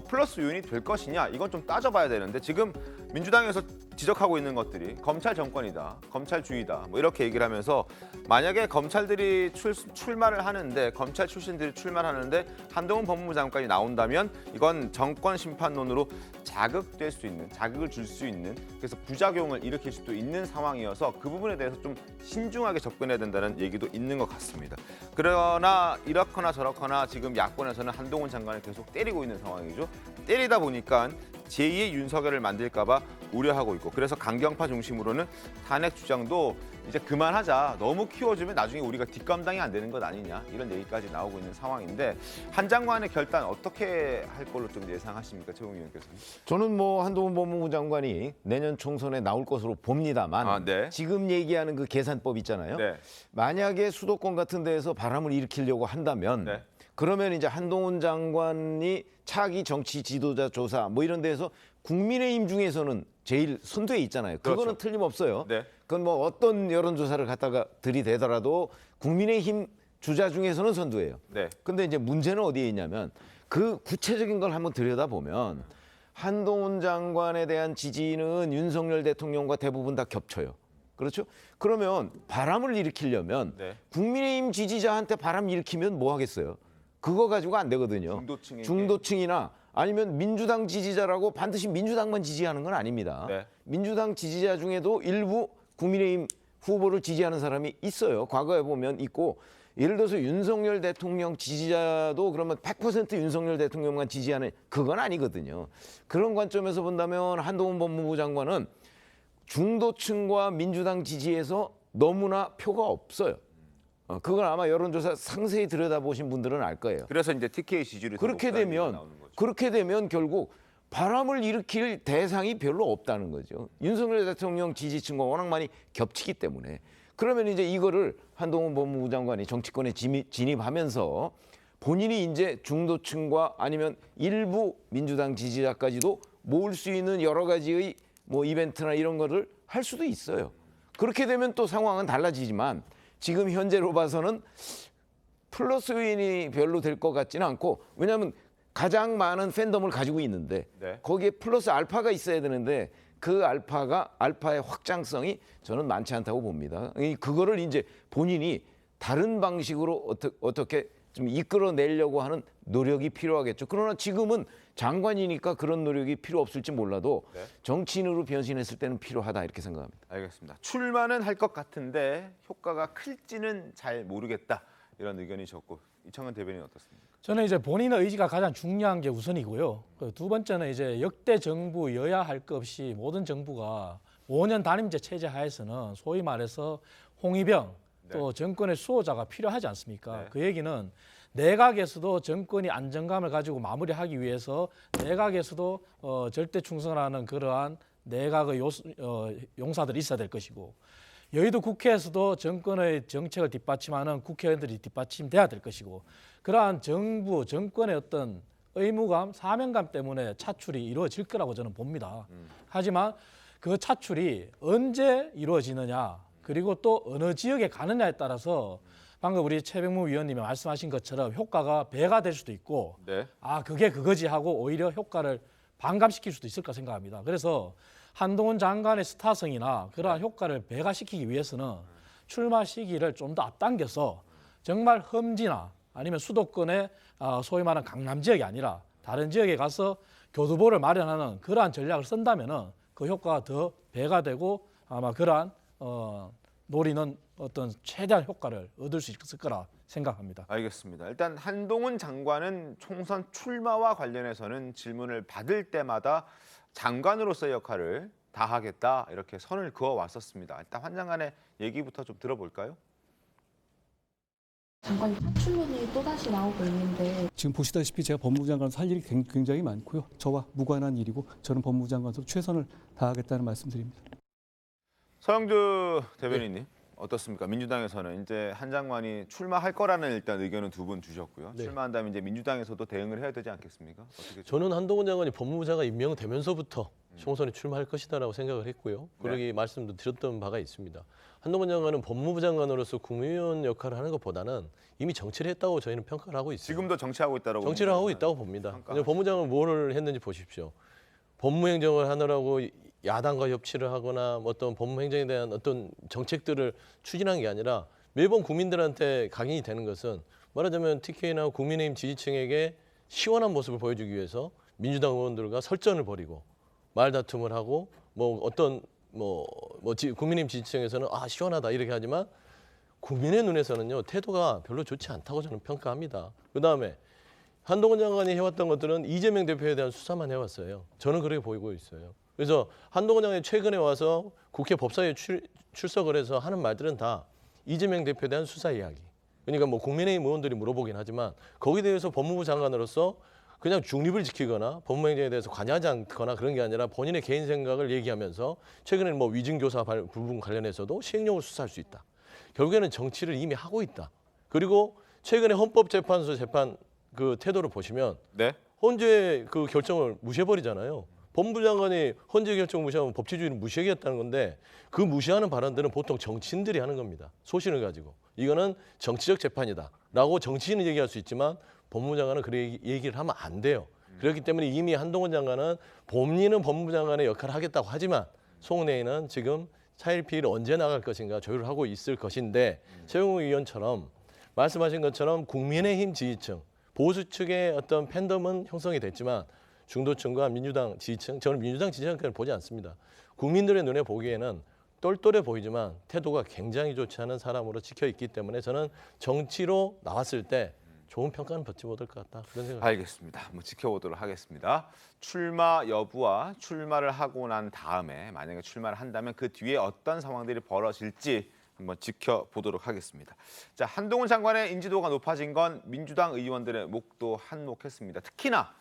플러스 요인이 될 것이냐 이건 좀 따져봐야 되는데 지금 민주당에서 지적하고 있는 것들이 검찰 정권이다, 검찰주의다 뭐 이렇게 얘기를 하면서 만약에 검찰들이 출마를 하는데 검찰 출신들이 출마를 하는데 한동훈 법무부 장관이 나온다면 이건 정권 심판론으로 자극될 수 있는, 자극을 줄 수 있는 그래서 부작용을 일으킬 수도 있는 상황이어서 그 부분에 대해서 좀 신중하게 접근해야 된다는 얘기도 있는 것 같습니다. 그러나 이렇거나 저렇거나 지금 야권에서는 한동훈 장관을 계속 때리고 있는 상황이죠. 때리다 보니까 제2의 윤석열을 만들까 봐 우려하고 있고 그래서 강경파 중심으로는 탄핵 주장도 이제 그만하자. 너무 키워주면 나중에 우리가 뒷감당이 안 되는 것 아니냐 이런 얘기까지 나오고 있는 상황인데 한 장관의 결단 어떻게 할 걸로 좀 예상하십니까? 최웅 의원께서는. 저는 뭐 한동훈 법무부 장관이 내년 총선에 나올 것으로 봅니다만 지금 얘기하는 그 계산법 있잖아요. 만약에 수도권 같은 데에서 바람을 일으키려고 한다면 그러면 이제 한동훈 장관이 차기 정치 지도자 조사 뭐 이런 데서 국민의힘 중에서는 제일 선두에 있잖아요. 그거는 틀림없어요. 그건 뭐 어떤 여론조사를 갖다가 들이대더라도 국민의힘 주자 중에서는 선두예요. 근데 이제 문제는 어디에 있냐면 그 구체적인 걸 한번 들여다보면 한동훈 장관에 대한 지지는 윤석열 대통령과 대부분 다 겹쳐요. 그렇죠? 그러면 바람을 일으키려면 국민의힘 지지자한테 바람 일으키면 뭐 하겠어요? 그거 가지고 안 되거든요. 중도층이나 아니면 민주당 지지자라고 반드시 민주당만 지지하는 건 아닙니다. 민주당 지지자 중에도 일부 국민의힘 후보를 지지하는 사람이 있어요. 과거에 보면 있고 예를 들어서 윤석열 대통령 지지자도 그러면 100% 윤석열 대통령만 지지하는 그건 아니거든요. 그런 관점에서 본다면 한동훈 법무부 장관은 중도층과 민주당 지지에서 너무나 표가 없어요. 그건 아마 여론조사 상세히 들여다보신 분들은 알 거예요. 그래서 이제 TK 지지율이 그렇게 되면 결국 바람을 일으킬 대상이 별로 없다는 거죠. 윤석열 대통령 지지층과 워낙 많이 겹치기 때문에. 그러면 이제 이거를 한동훈 법무부 장관이 정치권에 진입하면서 본인이 이제 중도층과 아니면 일부 민주당 지지자까지도 모을 수 있는 여러 가지의 뭐 이벤트나 이런 거를 할 수도 있어요. 그렇게 되면 또 상황은 달라지지만 지금 현재로 봐서는 플러스 요인이 별로 될 것 같지는 않고 왜냐하면 가장 많은 팬덤을 가지고 있는데 거기에 플러스 알파가 있어야 되는데 그 알파의 확장성이 저는 많지 않다고 봅니다. 그거를 이제 본인이 다른 방식으로 어떻게 좀 이끌어내려고 하는 노력이 필요하겠죠. 그러나 지금은 장관이니까 그런 노력이 필요 없을지 몰라도 정치인으로 변신했을 때는 필요하다 이렇게 생각합니다. 알겠습니다. 출마는 할 것 같은데 효과가 클지는 잘 모르겠다 이런 의견이셨고 이창근 대변인 어떻습니까? 저는 이제 본인의 의지가 가장 중요한 게 우선이고요. 두 번째는 이제 역대 정부 여야 할 것 없이 모든 정부가 5년 단임제 체제 하에서는 소위 말해서 홍위병 또 정권의 수호자가 필요하지 않습니까? 그 얘기는 내각에서도 정권이 안정감을 가지고 마무리하기 위해서 내각에서도 절대 충성하는 그러한 내각의 용사들이 있어야 될 것이고 여의도 국회에서도 정권의 정책을 뒷받침하는 국회의원들이 뒷받침돼야 될 것이고 그러한 정부, 정권의 어떤 의무감, 사명감 때문에 차출이 이루어질 거라고 저는 봅니다. 하지만 그 차출이 언제 이루어지느냐 그리고 또 어느 지역에 가느냐에 따라서 방금 우리 최병무 위원님이 말씀하신 것처럼 효과가 배가 될 수도 있고 아 그게 그거지 하고 오히려 효과를 반감시킬 수도 있을까 생각합니다. 그래서 한동훈 장관의 스타성이나 그러한 효과를 배가시키기 위해서는 출마 시기를 좀 더 앞당겨서 정말 험지나 아니면 수도권의 소위 말하는 강남 지역이 아니라 다른 지역에 가서 교두보를 마련하는 그러한 전략을 쓴다면은 그 효과가 더 배가 되고 아마 그러한 노리는 어떤 최대한 효과를 얻을 수 있을 거라 생각합니다. 알겠습니다. 일단 한동훈 장관은 총선 출마와 관련해서는 질문을 받을 때마다 장관으로서의 역할을 다하겠다 이렇게 선을 그어 왔었습니다. 일단 환 장관의 얘기부터 좀 들어볼까요? 장관 파출론이 또다시 나오고 있는데 지금 보시다시피 제가 법무부 장관으로서 할 일이 굉장히 많고요. 저와 무관한 일이고 저는 법무부 장관으로서 최선을 다하겠다는 말씀드립니다. 서영주 대변인님 어떻습니까? 민주당에서는 이제 한 장관이 출마할 거라는 일단 의견은 두 분 주셨고요. 네. 출마한다면 이제 민주당에서도 대응을 해야 되지 않겠습니까? 어떻게 저는 한동훈 장관이 법무부 장관 임명되면서부터 총선에 출마할 것이다라고 생각을 했고요. 그러기 말씀도 드렸던 바가 있습니다. 한동훈 장관은 법무부 장관으로서 국무위원 역할을 하는 것보다는 이미 정치를 했다고 저희는 평가를 하고 있어요. 지금도 정치하고 있다고 정치를 하고 있다고 봅니다. 법무부 장관은 뭘 했는지 보십시오. 법무행정을 하느라고 야당과 협치를 하거나 어떤 법무행정에 대한 어떤 정책들을 추진한 게 아니라 매번 국민들한테 각인이 되는 것은 말하자면 TK나 국민의힘 지지층에게 시원한 모습을 보여주기 위해서 민주당 의원들과 설전을 벌이고 말다툼을 하고 국민의힘 지지층에서는 시원하다 이렇게 하지만 국민의 눈에서는요 태도가 별로 좋지 않다고 저는 평가합니다. 그다음에 한동훈 장관이 해왔던 것들은 이재명 대표에 대한 수사만 해왔어요. 저는 그렇게 보이고 있어요. 그래서 한동훈 장관이 최근에 와서 국회 법사위에 출석을 해서 하는 말들은 다 이재명 대표에 대한 수사 이야기. 그러니까 뭐 국민의힘 의원들이 물어보긴 하지만 거기에 대해서 법무부 장관으로서 그냥 중립을 지키거나 법무행정에 대해서 관여하지 않거나 그런 게 아니라 본인의 개인 생각을 얘기하면서 최근에는 뭐 위증교사 부분 관련해서도 시행령을 수사할 수 있다. 결국에는 정치를 이미 하고 있다. 그리고 최근에 헌법재판소 재판 그 태도를 보시면 헌재 그 결정을 무시해버리잖아요. 법무부 장관이 헌재 결정 무시하면 법치주의를 무시하겠다는 건데 그 무시하는 발언들은 보통 정치인들이 하는 겁니다. 소신을 가지고. 이거는 정치적 재판이다라고 정치인은 얘기할 수 있지만 법무부 장관은 그렇게 얘기를 하면 안 돼요. 그렇기 때문에 이미 한동훈 장관은 본인은 법무부 장관의 역할을 하겠다고 하지만 속내에는 지금 차일피일 언제 나갈 것인가 조율을 하고 있을 것인데 최영우 의원처럼 말씀하신 것처럼 국민의힘 지지층, 보수 측의 어떤 팬덤은 형성이 됐지만 중도층과 민주당 지지층, 저는 민주당 지지층까지 보지 않습니다. 국민들의 눈에 보기에는 똘똘해 보이지만 태도가 굉장히 좋지 않은 사람으로 찍혀 있기 때문에 저는 정치로 나왔을 때 좋은 평가는 받지 못할 것 같다. 그런 생각. 알겠습니다. 한번 지켜보도록 하겠습니다. 출마 여부와 출마를 하고 난 다음에 만약에 출마를 한다면 그 뒤에 어떤 상황들이 벌어질지 한번 지켜보도록 하겠습니다. 자, 한동훈 장관의 인지도가 높아진 건 민주당 의원들의 목도 한몫했습니다. 특히나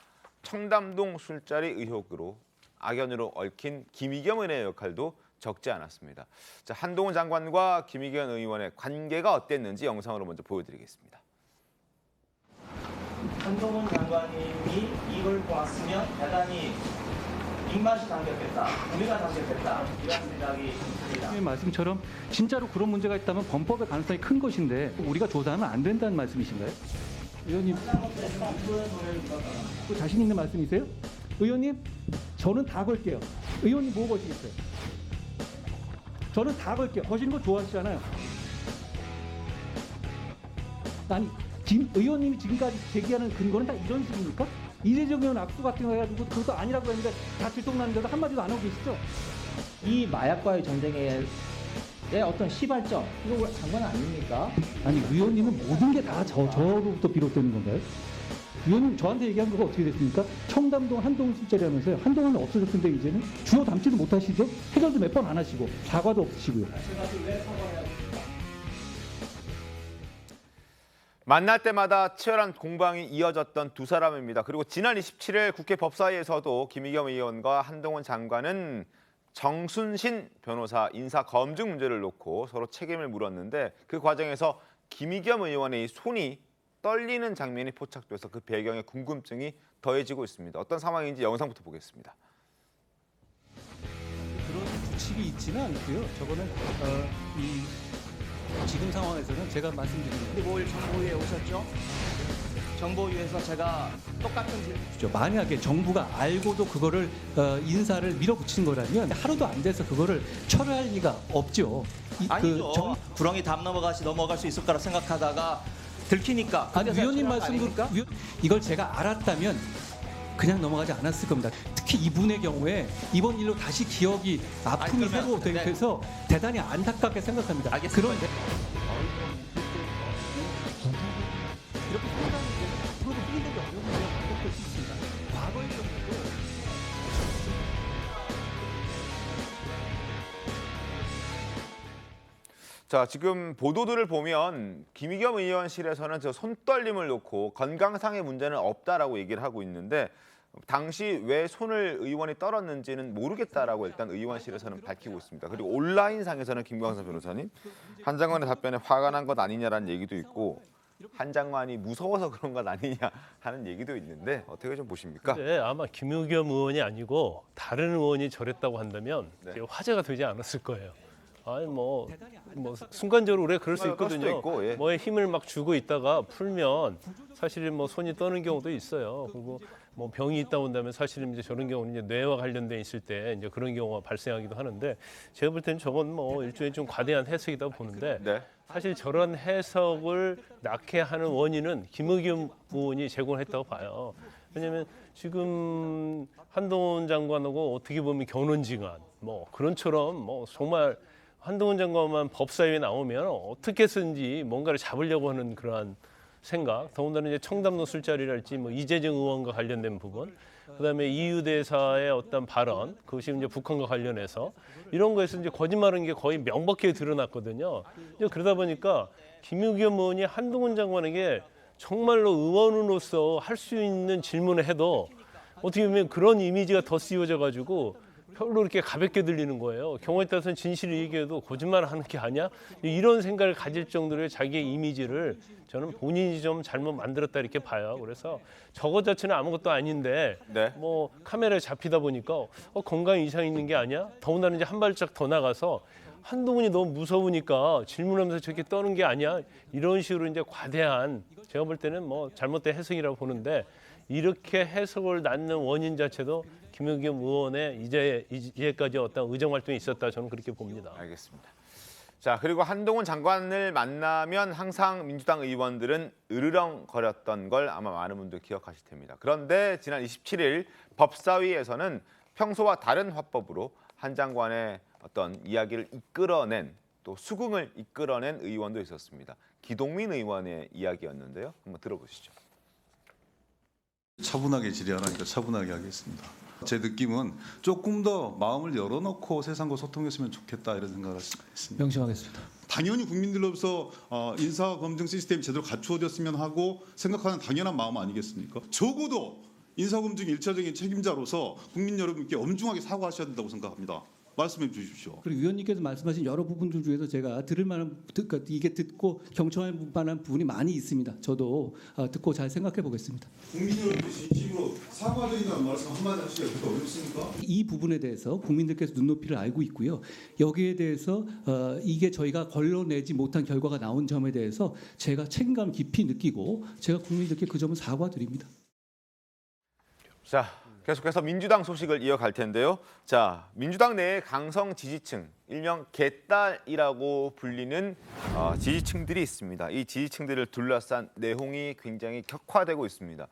청담동 술자리 의혹으로 악연으로 얽힌 김의겸 의원의 역할도 적지 않았습니다. 자, 한동훈 장관과 김의겸 의원의 관계가 어땠는지 영상으로 먼저 보여드리겠습니다. 한동훈 장관님이 이걸 보았으면 대단히 입맛이 당겼겠다, 우리가 당겼겠다 이런 생각이 듭니다. 말씀처럼 진짜로 그런 문제가 있다면 범법의 가능성이 큰 것인데 우리가 조사하면 안 된다는 말씀이신가요? 의원님, 또 자신 있는 말씀이세요? 의원님, 저는 다 걸게요. 의원님 뭐 거시겠어요? 저는 다 걸게요. 거시는 거 좋아하시잖아요. 아니, 김 의원님이 지금까지 제기하는 근거는 다 이런 식입니까? 이재정 의원 악수 같은 거 해가지고 그것도 아니라고 했는데 다 들통났는데도 한마디도 안 하고 계시죠? 이 마약과의 전쟁의 어떤 시발점, 이거 장관 아닙니까? 아니, 의원님은 모든 게 다 저로부터 비롯되는 건가요? 의원님 저한테 얘기한 거가 어떻게 됐습니까? 청담동 한동훈 술자리 하면서요. 한동훈은 없어졌는데 이제는 주워 담지도 못하시죠? 해결도 몇 번 안 하시고 사과도 없으시고요. 만날 때마다 치열한 공방이 이어졌던 두 사람입니다. 그리고 지난 27일 국회 법사위에서도 김의겸 의원과 한동훈 장관은 정순신 변호사 인사 검증 문제를 놓고 서로 책임을 물었는데 그 과정에서 김의겸 의원의 손이 떨리는 장면이 포착돼서 그 배경에 궁금증이 더해지고 있습니다. 어떤 상황인지 영상부터 보겠습니다. 그런 규칙이 있지는 않고요. 저거는 지금 상황에서는 제가 말씀드린 15일 정보위에 오셨죠? 정보위에서 제가 똑같은 질문. 만약에 정부가 알고도 그거를 인사를 밀어붙이는 거라면 하루도 안 돼서 그거를 철회할 리가 없죠. 아니죠. 구렁이 담 넘어갈 수 있을 거라 생각하다가 들키니까. 아니, 위원님 말씀도 이걸 제가 알았다면 그냥 넘어가지 않았을 겁니다. 특히 이분의 경우에 이번 일로 다시 기억이 아픔이 새로 돼서 대단히 안타깝게 생각합니다. 그런 이렇게 생각하는 게 앞으로도 풀리기 어려운 문제가 반복될 수 있습니다. 과거의 경우도 자, 지금 보도들을 보면 김의겸 의원실에서는 저 손떨림을 놓고 건강상의 문제는 없다라고 얘기를 하고 있는데 당시 왜 손을 의원이 떨었는지는 모르겠다라고 일단 의원실에서는 밝히고 있습니다. 그리고 온라인상에서는 김광선 변호사님, 한 장관의 답변에 화가 난 것 아니냐라는 얘기도 있고 한 장관이 무서워서 그런 것 아니냐 하는 얘기도 있는데 어떻게 좀 보십니까? 네, 아마 김의겸 의원이 아니고 다른 의원이 저랬다고 한다면 화제가 되지 않았을 거예요. 아니 뭐 순간적으로 우리가 그럴 수 있거든요. 있고, 예. 뭐에 힘을 막 주고 있다가 풀면 사실은 뭐 손이 떠는 경우도 있어요. 그리고 뭐 병이 있다 온다면 사실은 이제 저런 경우는 이제 뇌와 관련돼 있을 때 이제 그런 경우가 발생하기도 하는데 제가 볼 때는 저건 뭐 일종의 좀 과대한 해석이라고 보는데 사실 저런 해석을 낳게 하는 원인은 김의겸 의원이 제공했다고 봐요. 왜냐하면 지금 한동훈 장관하고 어떻게 보면 견원징안 뭐 그런처럼 뭐 정말 한동훈 장관만 법사위에 나오면 어떻게든지 뭔가를 잡으려고 하는 그러한 생각, 더군다나 이제 청담로 술자리랄지 뭐 이재정 의원과 관련된 부분, 그다음에 이유 대사의 어떤 발언, 그것이 이제 북한과 관련해서 이런 거에서 이제 거짓말하는 게 거의 명백하게 드러났거든요. 이제 그러다 보니까 김의겸 의원이 한동훈 장관에게 정말로 의원으로서 할 수 있는 질문을 해도 어떻게 보면 그런 이미지가 더 씌워져 가지고 별로 이렇게 가볍게 들리는 거예요. 경우에 따라서는 진실을 얘기해도 거짓말을 하는 게 아니야? 이런 생각을 가질 정도로 자기의 이미지를 저는 본인이 좀 잘못 만들었다 이렇게 봐요. 그래서 저거 자체는 아무것도 아닌데 뭐 카메라에 잡히다 보니까 건강 이상 있는 게 아니야? 더군다나 이제 한 발짝 더 나가서 한동훈이 너무 무서우니까 질문하면서 저렇게 떠는 게 아니야? 이런 식으로 이제 과대한 제가 볼 때는 뭐 잘못된 해석이라고 보는데 이렇게 해석을 낳는 원인 자체도 김의겸 의원의 이제까지 어떤 의정 활동이 있었다 저는 그렇게 봅니다. 알겠습니다. 자, 그리고 한동훈 장관을 만나면 항상 민주당 의원들은 으르렁거렸던 걸 아마 많은 분들 기억하실 텐니다. 그런데 지난 27일 법사위에서는 평소와 다른 화법으로 한 장관의 어떤 이야기를 이끌어낸 또 수긍을 이끌어낸 의원도 있었습니다. 기동민 의원의 이야기였는데요. 한번 들어보시죠. 차분하게 질의하라니까 차분하게 하겠습니다. 제 느낌은 조금 더 마음을 열어놓고 세상과 소통했으면 좋겠다 이런 생각을 했습니다. 명심하겠습니다. 당연히 국민들로서 인사 검증 시스템이 제대로 갖추어졌으면 하고 생각하는 당연한 마음 아니겠습니까? 적어도 인사 검증 일차적인 책임자로서 국민 여러분께 엄중하게 사과하셔야 된다고 생각합니다. 말씀해 주십시오. 그리고 위원님께서 말씀하신 여러 부분들 중에서 제가 들을 만한, 그러니까 이게 듣고 경청할 만한 부분이 많이 있습니다. 저도 듣고 잘 생각해 보겠습니다. 국민 여러분께 진심으로 사과드린다는 말씀 한마디 하시기가 그렇게 어렵습니까? 이 부분에 대해서 국민들께서 눈높이를 알고 있고요. 여기에 대해서 이게 저희가 걸러내지 못한 결과가 나온 점에 대해서 제가 책임감 깊이 느끼고 제가 국민들께 그 점은 사과드립니다. 자, 계속해서 민주당 소식을 이어갈 텐데요. 자, 민주당 내의 강성 지지층, 일명 개딸이라고 불리는 지지층들이 있습니다. 이 지지층들을 둘러싼 내홍이 굉장히 격화되고 있습니다.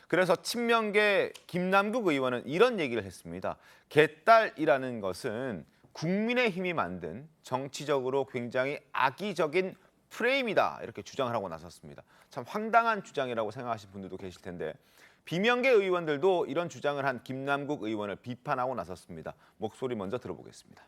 그래서 친명계 김남국 의원은 이런 얘기를 했습니다. 개딸이라는 것은 국민의힘이 만든 정치적으로 굉장히 악의적인 프레임이다 이렇게 주장을 하고 나섰습니다. 참 황당한 주장이라고 생각하시는 분들도 계실 텐데 비명계 의원들도 이런 주장을 한 김남국 의원을 비판하고 나섰습니다. 목소리 먼저 들어보겠습니다.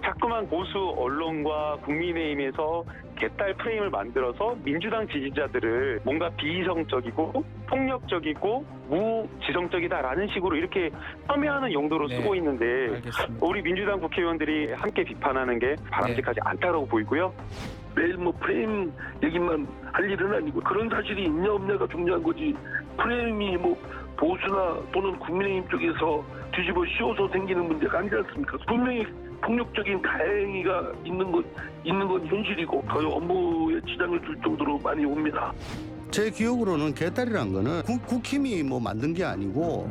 자꾸만 보수 언론과 국민의힘에서 개딸 프레임을 만들어서 민주당 지지자들을 뭔가 비이성적이고 폭력적이고 무지성적이다라는 식으로 이렇게 폄훼하는 용도로 쓰고 있는데 우리 민주당 국회의원들이 함께 비판하는 게 바람직하지 않다고 보이고요. 매일 뭐 프레임 얘기만 할 일은 아니고 그런 사실이 있냐 없냐가 중요한 거지. 프레임이 뭐 보수나 또는 국민의힘 쪽에서 뒤집어 씌워서 생기는 문제가 아니지 않습니까? 분명히 폭력적인 가행위가 있는 건 현실이고 거의 업무에 지장을 줄 정도로 많이 옵니다. 제 기억으로는 개딸이란 거는 국힘이 뭐 만든 게 아니고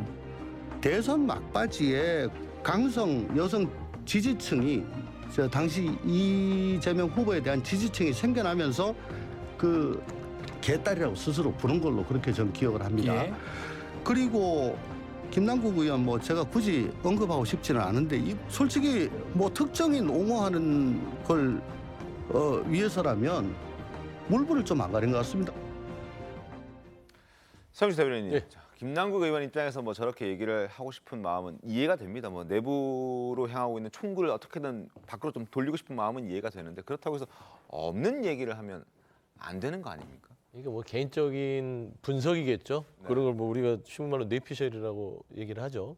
대선 막바지에 강성 여성 지지층이 당시 이재명 후보에 대한 지지층이 생겨나면서 그 개딸이라고 스스로 부른 걸로 그렇게 저는 기억을 합니다. 그리고 김남국 의원 뭐 제가 굳이 언급하고 싶지는 않은데 솔직히 뭐 특정인 옹호하는 걸 위해서라면 물불을 좀 안 가린 것 같습니다. 서영주 대변인님, 자, 김남국 의원 입장에서 뭐 저렇게 얘기를 하고 싶은 마음은 이해가 됩니다. 뭐 내부로 향하고 있는 총구를 어떻게든 밖으로 좀 돌리고 싶은 마음은 이해가 되는데 그렇다고 해서 없는 얘기를 하면 안 되는 거 아닙니까? 이게 뭐 개인적인 분석이겠죠. 네. 그런 걸 뭐 우리가 쉬운 말로 뇌피셜이라고 얘기를 하죠.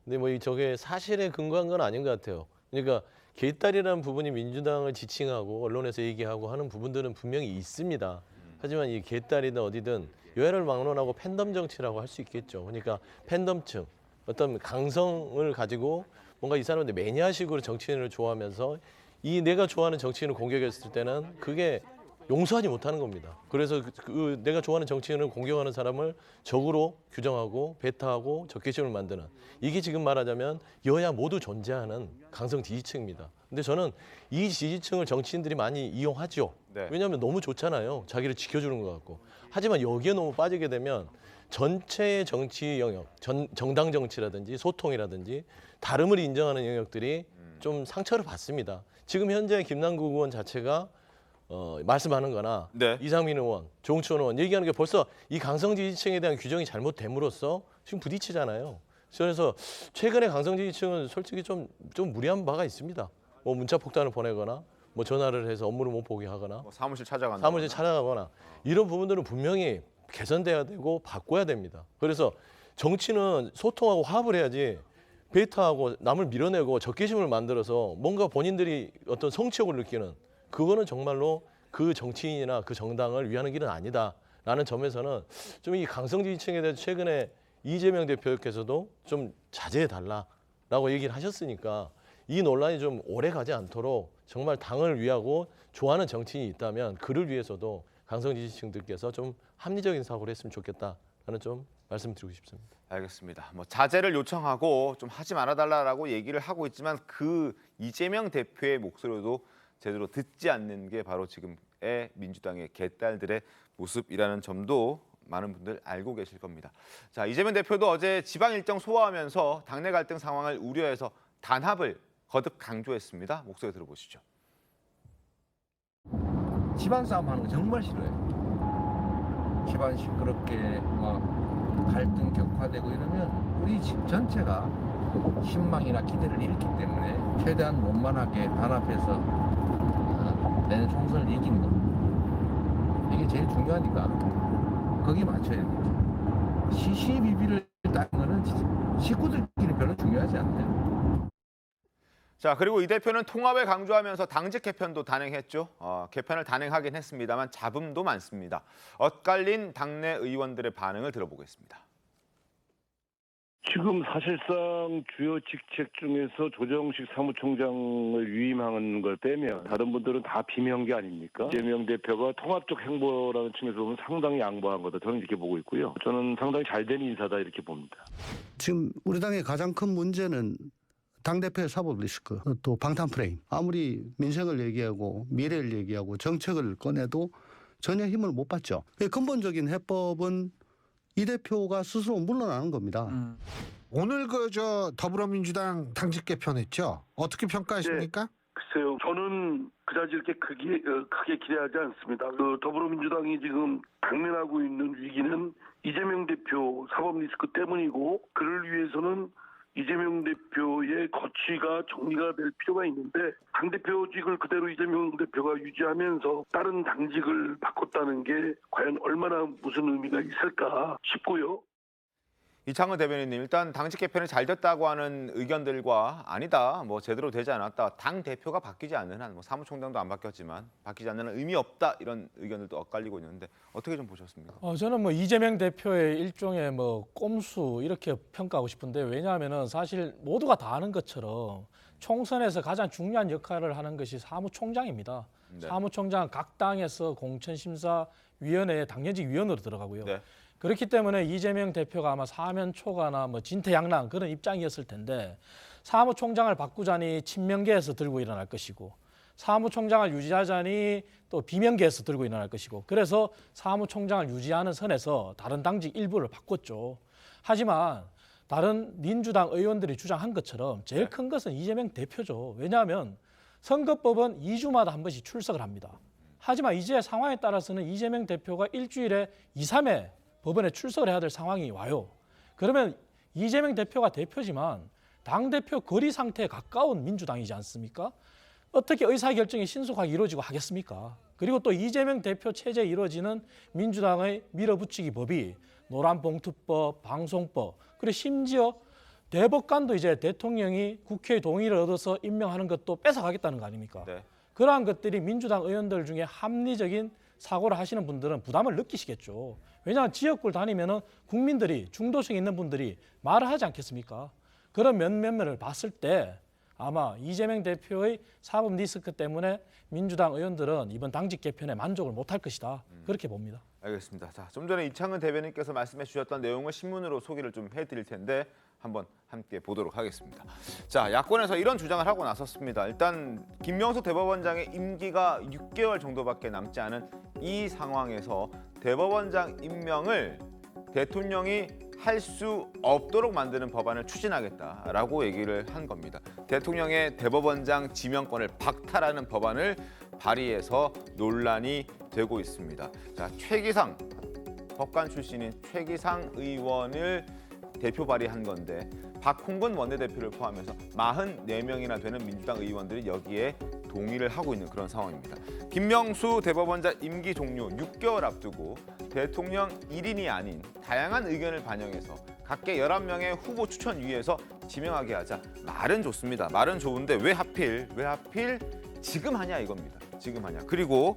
근데 뭐 저게 사실에 근거한 건 아닌 것 같아요. 그러니까 개딸이라는 부분이 민주당을 지칭하고 언론에서 얘기하고 하는 부분들은 분명히 있습니다. 하지만 이 개딸이든 어디든 여야를 막론하고 팬덤 정치라고 할 수 있겠죠. 그러니까 팬덤층, 어떤 강성을 가지고 뭔가 이 사람들 매니아식으로 정치인을 좋아하면서 이 내가 좋아하는 정치인을 공격했을 때는 그게 용서하지 못하는 겁니다. 그래서 그 내가 좋아하는 정치인을 공격하는 사람을 적으로 규정하고 배타하고 적개심을 만드는 이게 지금 말하자면 여야 모두 존재하는 강성 지지층입니다. 근데 저는 이 지지층을 정치인들이 많이 이용하죠. 네. 왜냐하면 너무 좋잖아요. 자기를 지켜주는 것 같고. 하지만 여기에 너무 빠지게 되면 전체의 정치 영역, 정당 정치라든지 소통이라든지 다름을 인정하는 영역들이 좀 상처를 받습니다. 지금 현재 김남국 의원 자체가 말씀하는 거나 네. 이상민 의원, 조홍천 의원 얘기하는 게 벌써 이 강성 지지층에 대한 규정이 잘못됨으로써 지금 부딪히잖아요. 그래서 최근에 강성 지지층은 솔직히 좀 무리한 바가 있습니다. 뭐 문자 폭탄을 보내거나 뭐 전화를 해서 업무를 못 보게 하거나 뭐 사무실 찾아가거나 사무실 찾아가거나 이런 부분들은 분명히 개선돼야 되고 바꿔야 됩니다. 그래서 정치는 소통하고 화합을 해야지 베타하고 남을 밀어내고 적개심을 만들어서 뭔가 본인들이 어떤 성취욕을 느끼는 그거는 정말로 그 정치인이나 그 정당을 위하는 길은 아니다라는 점에서는 좀 이 강성 지지층에 대해서 최근에 이재명 대표께서도 좀 자제해달라라고 얘기를 하셨으니까 이 논란이 좀 오래 가지 않도록 정말 당을 위하고 좋아하는 정치인이 있다면 그를 위해서도 강성 지지층들께서 좀 합리적인 사고를 했으면 좋겠다라는 좀 말씀드리고 싶습니다. 알겠습니다. 뭐 자제를 요청하고 좀 하지 말아달라고 얘기를 하고 있지만 그 이재명 대표의 목소리도 제대로 듣지 않는 게 바로 지금의 민주당의 개딸들의 모습이라는 점도 많은 분들 알고 계실 겁니다. 자, 이재명 대표도 어제 지방 일정 소화하면서 당내 갈등 상황을 우려해서 단합을 거듭 강조했습니다. 목소리 들어보시죠. 집안 싸움 하는 거 정말 싫어요. 집안 시끄럽게 막 갈등 격화되고 이러면 우리 집 전체가 신망이나 기대를 잃기 때문에 최대한 원만하게 단합해서 내년 총선을 이기는 거 이게 제일 중요하니까 거기에 맞춰야 되죠. 시시비비를 따는 거는 식구들끼리 별로 중요하지 않아요. 자, 그리고 이 대표는 통합을 강조하면서 당직 개편도 단행했죠. 개편을 단행하긴 했습니다만 잡음도 많습니다. 엇갈린 당내 의원들의 반응을 들어보겠습니다. 지금 사실상 주요 직책 중에서 조정식 사무총장을 위임하는 걸 빼면 다른 분들은 다 비명계 아닙니까? 이재명 대표가 통합적 행보라는 측면에서 보면 상당히 양보한 거다. 저는 이렇게 보고 있고요. 저는 상당히 잘된 인사다 이렇게 봅니다. 지금 우리 당의 가장 큰 문제는 당대표의 사법 리스크, 또 방탄 프레임. 아무리 민생을 얘기하고 미래를 얘기하고 정책을 꺼내도 전혀 힘을 못 받죠. 근본적인 해법은 이 대표가 스스로 물러나는 겁니다. 오늘 더불어민주당 당직 개편했죠? 어떻게 평가하십니까? 글쎄요. 저는 그다지 이렇게 크게 기대하지 않습니다. 더불어민주당이 지금 당면하고 있는 위기는 이재명 대표 사법 리스크 때문이고 그를 위해서는 이재명 대표의 거취가 정리가 될 필요가 있는데 당대표직을 그대로 이재명 대표가 유지하면서 다른 당직을 바꿨다는 게 과연 얼마나 무슨 의미가 있을까 싶고요. 이창훈 대변인님, 일단 당직 개편이 잘 됐다고 하는 의견들과 아니다, 뭐 제대로 되지 않았다, 당 대표가 바뀌지 않는 한, 뭐 사무총장도 안 바뀌었지만 바뀌지 않는 한 의미 없다 이런 의견들도 엇갈리고 있는데 어떻게 좀 보셨습니까? 저는 뭐 이재명 대표의 일종의 뭐 꼼수 이렇게 평가하고 싶은데 왜냐하면은 사실 모두가 다 아는 것처럼 총선에서 가장 중요한 역할을 하는 것이 사무총장입니다. 네. 사무총장 각 당에서 공천심사위원회의 당연직 위원으로 들어가고요. 네. 그렇기 때문에 이재명 대표가 아마 사면 초과나 뭐 진퇴양난 그런 입장이었을 텐데 사무총장을 바꾸자니 친명계에서 들고 일어날 것이고 사무총장을 유지하자니 또 비명계에서 들고 일어날 것이고 그래서 사무총장을 유지하는 선에서 다른 당직 일부를 바꿨죠. 하지만 다른 민주당 의원들이 주장한 것처럼 제일 큰 것은 이재명 대표죠. 왜냐하면 선거법은 2주마다 한 번씩 출석을 합니다. 하지만 이제 상황에 따라서는 이재명 대표가 일주일에 2, 3회 법원에 출석을 해야 될 상황이 와요. 그러면 이재명 대표가 대표지만 당대표 거리 상태에 가까운 민주당이지 않습니까? 어떻게 의사결정이 신속하게 이루어지고 하겠습니까? 그리고 또 이재명 대표 체제에 이루어지는 민주당의 밀어붙이기 법이 노란봉투법, 방송법, 그리고 심지어 대법관도 이제 대통령이 국회의 동의를 얻어서 임명하는 것도 뺏어가겠다는 거 아닙니까? 네. 그러한 것들이 민주당 의원들 중에 합리적인 사고를 하시는 분들은 부담을 느끼시겠죠. 왜냐하면 지역구를 다니면은 국민들이 중도층 있는 분들이 말을 하지 않겠습니까? 그런 면면을 봤을 때 아마 이재명 대표의 사법 리스크 때문에 민주당 의원들은 이번 당직 개편에 만족을 못할 것이다. 그렇게 봅니다. 알겠습니다. 자, 좀 전에 이창은 대변인께서 말씀해 주셨던 내용을 신문으로 소개를 좀 해드릴 텐데 한번 함께 보도록 하겠습니다. 자, 야권에서 이런 주장을 하고 나섰습니다. 일단 김명수 대법원장의 임기가 6개월 정도밖에 남지 않은 이 상황에서 대법원장 임명을 대통령이 할 수 없도록 만드는 법안을 추진하겠다라고 얘기를 한 겁니다. 대통령의 대법원장 지명권을 박탈하는 법안을 발의해서 논란이 되고 있습니다. 자, 최기상 법관 출신인 최기상 의원을 대표 발의한 건데 박홍근 원내대표를 포함해서 44명이나 되는 민주당 의원들이 여기에 동의를 하고 있는 그런 상황입니다. 김명수 대법원장 임기 종료 6개월 앞두고 대통령 1인이 아닌 다양한 의견을 반영해서 각계 11명의 후보 추천위에서 지명하게 하자. 말은 좋습니다. 말은 좋은데 왜 하필 지금 하냐 이겁니다. 지금 하냐. 그리고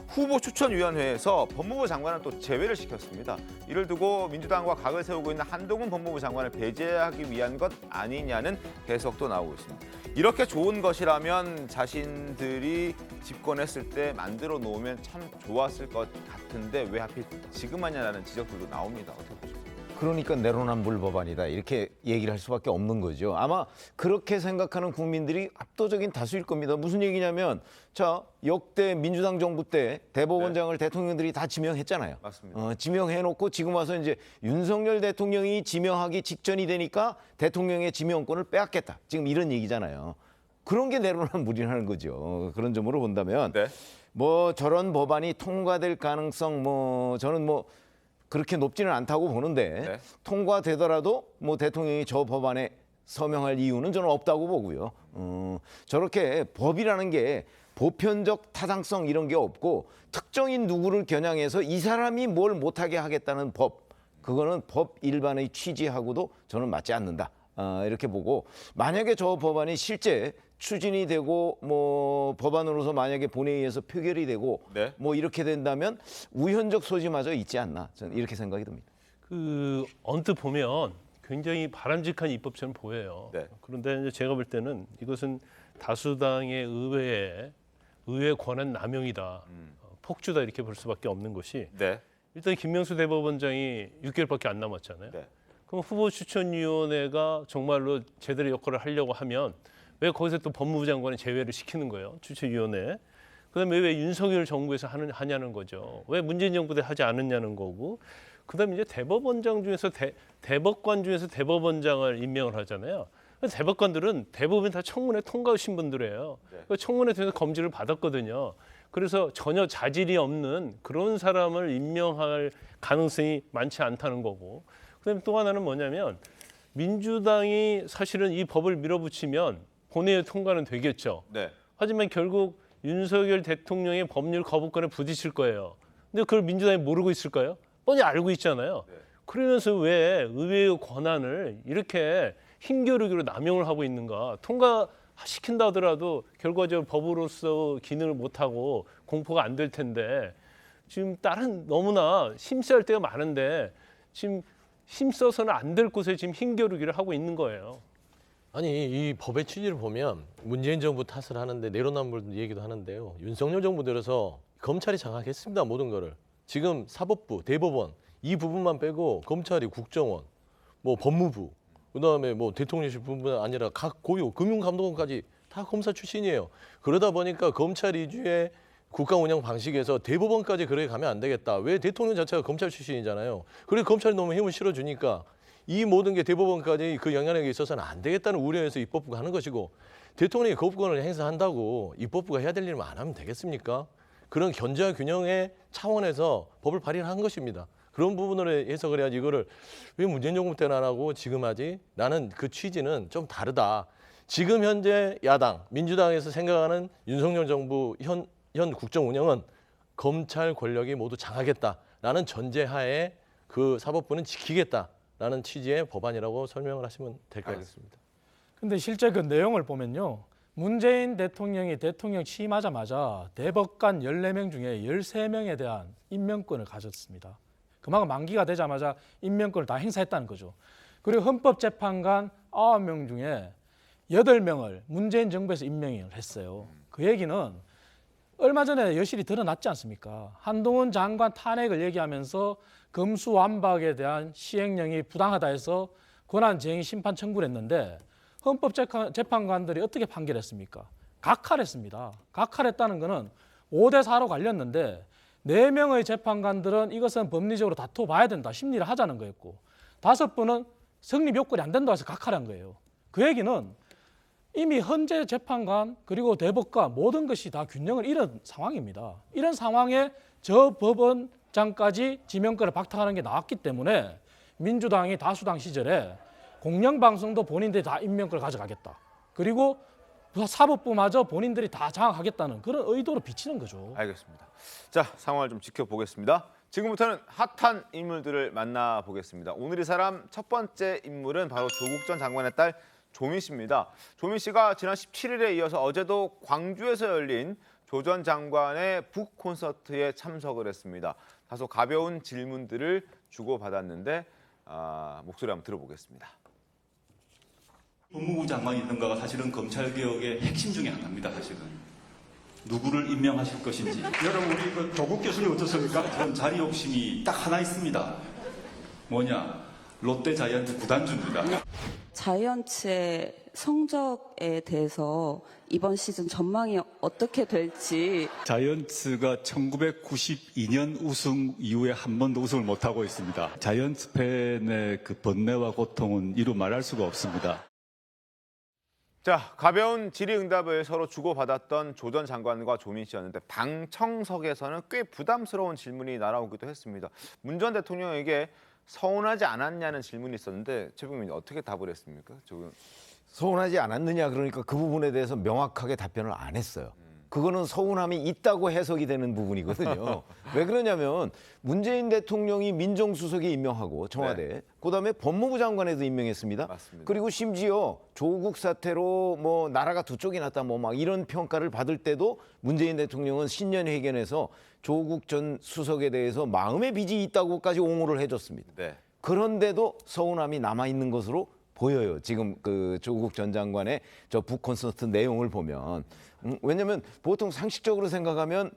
후보 추천위원회에서 법무부 장관을 또 제외를 시켰습니다. 이를 두고 민주당과 각을 세우고 있는 한동훈 법무부 장관을 배제하기 위한 것 아니냐는 해석도 나오고 있습니다. 이렇게 좋은 것이라면 자신들이 집권했을 때 만들어 놓으면 참 좋았을 것 같은데 왜 하필 지금 하냐라는 지적들도 나옵니다. 어떻게 보십니까? 그러니까 내로남불 법안이다 이렇게 얘기를 할 수밖에 없는 거죠. 아마 그렇게 생각하는 국민들이 압도적인 다수일 겁니다. 무슨 얘기냐면 자 역대 민주당 정부 때 대법원장을 대통령들이 다 지명했잖아요. 맞습니다. 지명해놓고 지금 와서 이제 윤석열 대통령이 지명하기 직전이 되니까 대통령의 지명권을 빼앗겠다. 지금 이런 얘기잖아요. 그런 게 내로남불이라는 거죠. 그런 점으로 본다면 뭐 저런 법안이 통과될 가능성 저는 그렇게 높지는 않다고 보는데 통과되더라도 뭐 대통령이 저 법안에 서명할 이유는 저는 없다고 보고요. 저렇게 법이라는 게 보편적 타당성 이런 게 없고 특정인 누구를 겨냥해서 이 사람이 뭘 못하게 하겠다는 법, 그거는 법 일반의 취지하고도 저는 맞지 않는다. 이렇게 보고 만약에 저 법안이 실제 추진이 되고 뭐 법안으로서 만약에 본회의에서 표결이 되고 뭐 이렇게 된다면 우현적 소지마저 있지 않나 저는 이렇게 생각이 듭니다. 언뜻 보면 굉장히 바람직한 입법처럼 보여요. 그런데 이제 제가 볼 때는 이것은 다수당의 의회 권한 남용이다, 폭주다 이렇게 볼 수밖에 없는 것이 일단 김명수 대법원장이 6개월밖에 안 남았잖아요. 그럼 후보 추천위원회가 정말로 제대로 역할을 하려고 하면 왜 거기서 또 법무부 장관을 제외를 시키는 거예요? 추천위원회. 그다음에 왜 윤석열 정부에서 하냐는 거죠. 왜 문재인 정부 때 하지 않았냐는 거고. 그다음에 이제 대법원장 중에서 대법관 중에서 대법원장을 임명을 하잖아요. 대법관들은 대부분 다 청문회 통과하신 분들이에요. 청문회 통해서 검증을 받았거든요. 그래서 전혀 자질이 없는 그런 사람을 임명할 가능성이 많지 않다는 거고. 그다음에 또 하나는 뭐냐면 민주당이 사실은 이 법을 밀어붙이면 본회의 통과는 되겠죠. 하지만 결국 윤석열 대통령의 법률 거부권에 부딪힐 거예요. 근데 그걸 민주당이 모르고 있을까요? 뻔히 알고 있잖아요. 그러면서 왜 의회의 권한을 이렇게 힘겨루기로 남용을 하고 있는가? 통과시킨다 하더라도 결과적으로 법으로서 기능을 못하고 공포가 안 될 텐데 지금 다른 너무나 심사할 때가 많은데 지금 힘써서는 안 될 곳에 지금 힘겨루기를 하고 있는 거예요. 아니 이 법의 취지를 보면 문재인 정부 탓을 하는데 내로남불 얘기도 하는데요. 윤석열 정부 들어서 검찰이 장악했습니다. 모든 거를. 지금 사법부, 대법원 이 부분만 빼고 검찰이 국정원, 뭐 법무부, 그다음에 뭐 대통령실 부분 아니라 각 고유 금융감독원까지 다 검사 출신이에요. 그러다 보니까 검찰 위주의 국가 운영 방식에서 대법원까지 그렇게 가면 안 되겠다. 왜 대통령 자체가 검찰 출신이잖아요. 그래 검찰이 너무 힘을 실어주니까 이 모든 게 대법원까지 그 영향력이 있어서는 안 되겠다는 우려에서 입법부가 하는 것이고 대통령이 거부권을 행사한다고 입법부가 해야 될 일만 안 하면 되겠습니까? 그런 견제와 균형의 차원에서 법을 발의를 한 것입니다. 그런 부분으로 해석을 해야지 이거를 왜 문재인 정부 때는 안 하고 지금 하지? 나는 그 취지는 좀 다르다. 지금 현재 야당, 민주당에서 생각하는 윤석열 정부 현 국정 운영은 검찰 권력이 모두 장하겠다라는 전제하에 그 사법부는 지키겠다라는 취지의 법안이라고 설명을 하시면 될 것 같습니다. 근데 실제 그 내용을 보면요. 문재인 대통령이 대통령 취임하자마자 대법관 14명 중에 13명에 대한 임명권을 가졌습니다. 그만큼 만기가 되자마자 임명권을 다 행사했다는 거죠. 그리고 헌법재판관 9명 중에 8명을 문재인 정부에서 임명을 했어요. 그 얘기는 얼마 전에 여실히 드러났지 않습니까? 한동훈 장관 탄핵을 얘기하면서 검수완박에 대한 시행령이 부당하다 해서 권한쟁의 심판 청구를 했는데 헌법재판관들이 어떻게 판결했습니까? 각하했습니다. 각하했다는 것은 5대4로 갈렸는데 4명의 재판관들은 이것은 법리적으로 다퉈봐야 된다. 심리를 하자는 거였고 5분은 성립 요건이 안 된다고 해서 각하한 거예요. 그 얘기는 이미 헌재 재판관 그리고 대법관 모든 것이 다 균형을 잃은 상황입니다. 이런 상황에 저 법원장까지 지명권을 박탈하는 게 나왔기 때문에 민주당이 다수당 시절에 공영방송도 본인들이 다 임명권을 가져가겠다. 그리고 사법부마저 본인들이 다 장악하겠다는 그런 의도로 비치는 거죠. 알겠습니다. 자, 상황을 좀 지켜보겠습니다. 지금부터는 핫한 인물들을 만나보겠습니다. 오늘 이 사람 첫 번째 인물은 바로 조국 전 장관의 딸 조민 씨입니다. 조민 씨가 지난 17일에 이어서 어제도 광주에서 열린 조 전 장관의 북 콘서트에 참석을 했습니다. 다소 가벼운 질문들을 주고받았는데 목소리 한번 들어보겠습니다. 법무부 장관이던가가 사실은 검찰개혁의 핵심 중에 하나입니다. 사실은. 누구를 임명하실 것인지. 여러분 우리 그 조국 교수님 어떻습니까? 저는 자리 욕심이 딱 하나 있습니다. 뭐냐? 롯데 자이언트 구단주입니다. 자이언츠의 성적에 대해서 이번 시즌 전망이 어떻게 될지. 자이언츠가 1992년 우승 이후에 한 번도 우승을 못하고 있습니다. 자이언츠 팬의 그 번뇌와 고통은 이루 말할 수가 없습니다. 자, 가벼운 질의응답을 서로 주고받았던 조 전 장관과 조민 씨였는데 방청석에서는 꽤 부담스러운 질문이 날아오기도 했습니다. 문 전 대통령에게 서운하지 않았냐는 질문이 있었는데 최 부장님 어떻게 답을 했습니까? 서운하지 않았느냐 그러니까 그 부분에 대해서 명확하게 답변을 안 했어요. 그거는 서운함이 있다고 해석이 되는 부분이거든요. 왜 그러냐면 문재인 대통령이 민정수석에 임명하고 청와대, 네. 그다음에 법무부 장관에도 임명했습니다. 맞습니다. 그리고 심지어 조국 사태로 뭐 나라가 두 쪽이 났다 뭐 막 이런 평가를 받을 때도 문재인 대통령은 신년회견에서 조국 전 수석에 대해서 마음의 빚이 있다고까지 옹호를 해줬습니다. 네. 그런데도 서운함이 남아 있는 것으로 보여요. 지금 그 조국 전 장관의 저 북 콘서트 내용을 보면. 왜냐하면 보통 상식적으로 생각하면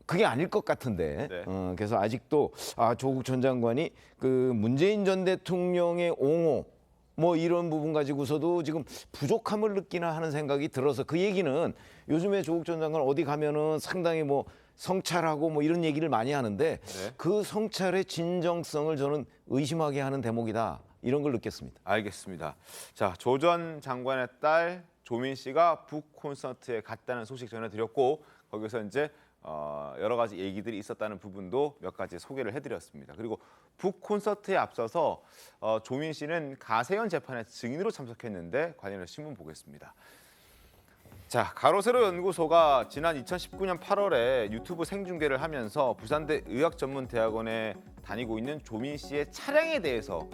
그게 아닐 것 같은데 네. 그래서 아직도 조국 전 장관이 그 문재인 전 대통령의 옹호 뭐 이런 부분 가지고서도 지금 부족함을 느끼나 하는 생각이 들어서 그 얘기는 요즘에 조국 전 장관 어디 가면은 상당히 뭐 성찰하고 뭐 이런 얘기를 많이 하는데 네. 그 성찰의 진정성을 저는 의심하게 하는 대목이다. 이런 걸 느꼈습니다. 알겠습니다. 자, 조 전 장관의 딸 조민 씨가 북 콘서트에 갔다는 소식 전해드렸고 거기서 이제 여러 가지 얘기들이 있었다는 부분도 몇 가지 소개를 해드렸습니다. 그리고 북 콘서트에 앞서서 조민 씨는 가세현 재판에 증인으로 참석했는데 관련해서 신문 보겠습니다. 자, 가로세로 연구소가 지난 2019년 8월에 유튜브 생중계를 하면서 부산대 의학전문대학원에 다니고 있는 조민 씨의 차량에 대해서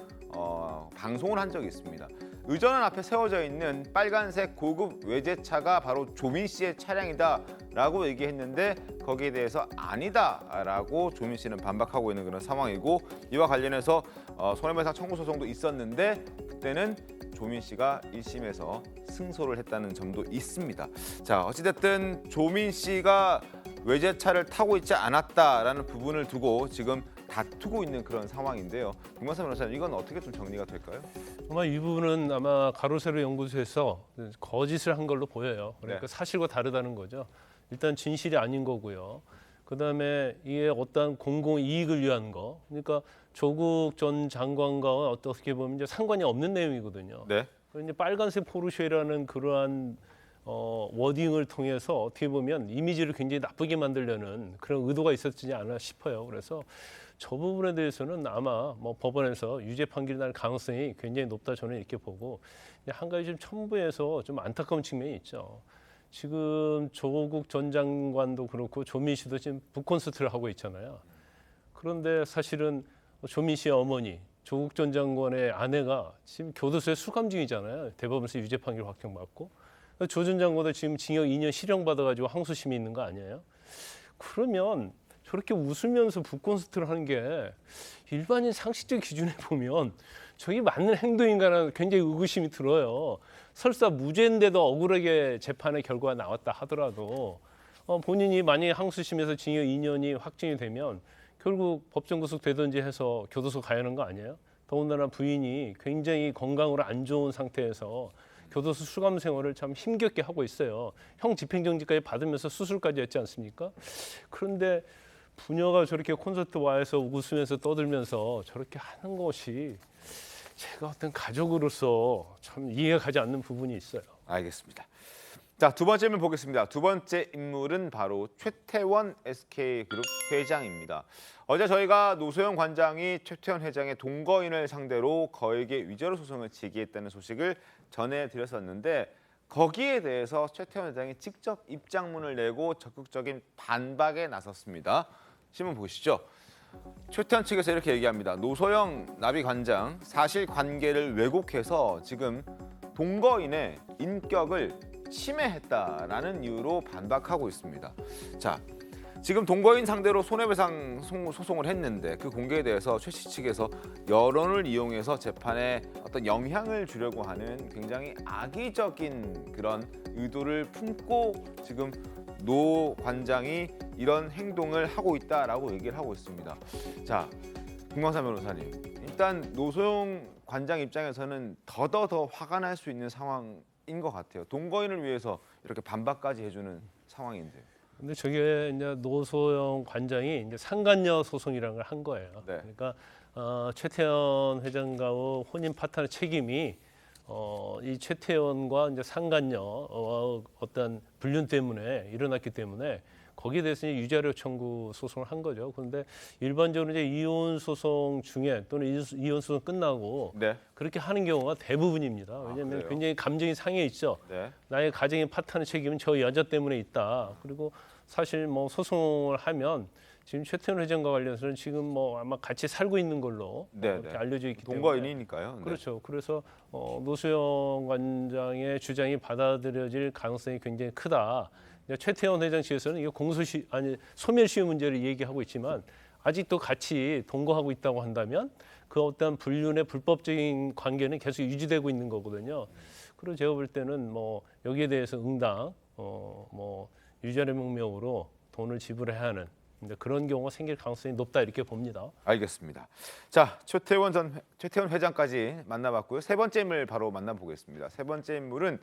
방송을 한 적이 있습니다. 의전원 앞에 세워져 있는 빨간색 고급 외제차가 바로 조민 씨의 차량이다라고 얘기했는데 거기에 대해서 아니다라고 조민 씨는 반박하고 있는 그런 상황이고 이와 관련해서 손해배상 청구 소송도 있었는데 그때는 조민 씨가 1심에서 승소를 했다는 점도 있습니다. 자, 어찌됐든 조민 씨가 외제차를 타고 있지 않았다라는 부분을 두고 지금 다투고 있는 그런 상황인데요. 김만삼 변호사님, 이건 어떻게 좀 정리가 될까요? 아마 이 부분은 아마 가로세로 연구소에서 거짓을 한 걸로 보여요. 그러니까 네. 사실과 다르다는 거죠. 일단 진실이 아닌 거고요. 그다음에 이게 어떠한 공공 이익을 위한 거. 그러니까 조국 전 장관과 어떻게 보면 이제 상관이 없는 내용이거든요. 네. 이제 빨간색 포르쉐라는 그러한 워딩을 통해서 어떻게 보면 이미지를 굉장히 나쁘게 만들려는 그런 의도가 있었지 않나 싶어요. 그래서 저 부분에 대해서는 아마 뭐 법원에서 유죄 판결이 날 가능성이 굉장히 높다 저는 이렇게 보고 한 가지 좀 첨부해서 좀 안타까운 측면이 있죠. 지금 조국 전 장관도 그렇고 조민 씨도 지금 북콘서트를 하고 있잖아요. 그런데 사실은 조민 씨의 어머니 조국 전 장관의 아내가 지금 교도소에 수감 중이잖아요. 대법원에서 유죄 판결 확정받고 조 전 장관도 지금 징역 2년 실형 받아가지고 항소심이 있는 거 아니에요? 그러면 저렇게 웃으면서 북콘서트를 하는 게 일반인 상식적 기준에 보면 저게 맞는 행동인가라는 굉장히 의구심이 들어요. 설사 무죄인데도 억울하게 재판의 결과가 나왔다 하더라도 본인이 만약에 항소심에서 징역 2년이 확정이 되면 결국 법정 구속되든지 해서 교도소 가야 하는 거 아니에요? 더군다나 부인이 굉장히 건강으로 안 좋은 상태에서 교도소 수감 생활을 참 힘겹게 하고 있어요. 형 집행정지까지 받으면서 수술까지 했지 않습니까? 그런데 부녀가 저렇게 콘서트 와서 웃으면서 떠들면서 저렇게 하는 것이 제가 어떤 가족으로서 참 이해가 가지 않는 부분이 있어요. 알겠습니다. 자, 두 번째 인물 보겠습니다. 두 번째 인물은 바로 최태원 SK그룹 회장입니다. 어제 저희가 노소영 관장이 최태원 회장의 동거인을 상대로 거액의 위자료 소송을 제기했다는 소식을 전해드렸었는데 거기에 대해서 최태원 회장이 직접 입장문을 내고 적극적인 반박에 나섰습니다. 신문 보시죠. 최태원 측에서 이렇게 얘기합니다. 노소영 나비 관장 사실관계를 왜곡해서 지금 동거인의 인격을 침해했다라는 이유로 반박하고 있습니다. 자, 지금 동거인 상대로 손해배상 소송을 했는데 그 공개에 대해서 최 씨 측에서 여론을 이용해서 재판에 어떤 영향을 주려고 하는 굉장히 악의적인 그런 의도를 품고 지금 노 관장이 이런 행동을 하고 있다라고 얘기를 하고 있습니다. 자, 김광삼 변호사님, 일단 노소영 관장 입장에서는 더더 화가 날 수 있는 상황인 것 같아요. 동거인을 위해서 이렇게 반박까지 해주는 상황인데. 근데 저게 이제 노소영 관장이 이제 상간녀 소송이라는 걸 한 거예요. 네. 그러니까 최태원 회장과의 혼인 파트너 책임이 이 최태원과 이제 상간녀 어떤 불륜 때문에 일어났기 때문에 거기에 대해서 이제 유자료 청구 소송을 한 거죠. 그런데 일반적으로 이제 이혼 소송 중에 또는 이혼 소송 끝나고 네. 그렇게 하는 경우가 대부분입니다. 왜냐하면 그래요? 굉장히 감정이 상해 있죠. 네. 나의 가정의 파트너 책임은 저 여자 때문에 있다. 그리고 사실 뭐 소송을 하면 지금 최태원 회장과 관련해서는 지금 뭐 아마 같이 살고 있는 걸로 이렇게 알려져 있기 때문에 동거인이니까요. 네. 그렇죠. 그래서 노소영 관장의 주장이 받아들여질 가능성이 굉장히 크다. 최태원 회장 측에서는 이거 소멸시효 문제를 얘기하고 있지만 아직도 같이 동거하고 있다고 한다면 그 어떤 불륜의 불법적인 관계는 계속 유지되고 있는 거거든요. 그리고 제가 볼 때는 뭐 여기에 대해서 응당 뭐 유자료 명목으로 돈을 지불해야 하는 그런 경우가 생길 가능성이 높다 이렇게 봅니다. 알겠습니다. 자, 최태원 회장까지 만나봤고요. 세 번째 인물 바로 만나보겠습니다. 세 번째 인물은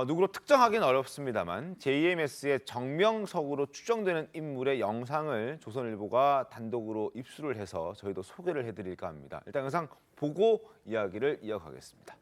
누구로 특정하기는 어렵습니다만 JMS의 정명석으로 추정되는 인물의 영상을 조선일보가 단독으로 입수를 해서 저희도 소개를 해드릴까 합니다. 일단 영상 보고 이야기를 이어가겠습니다.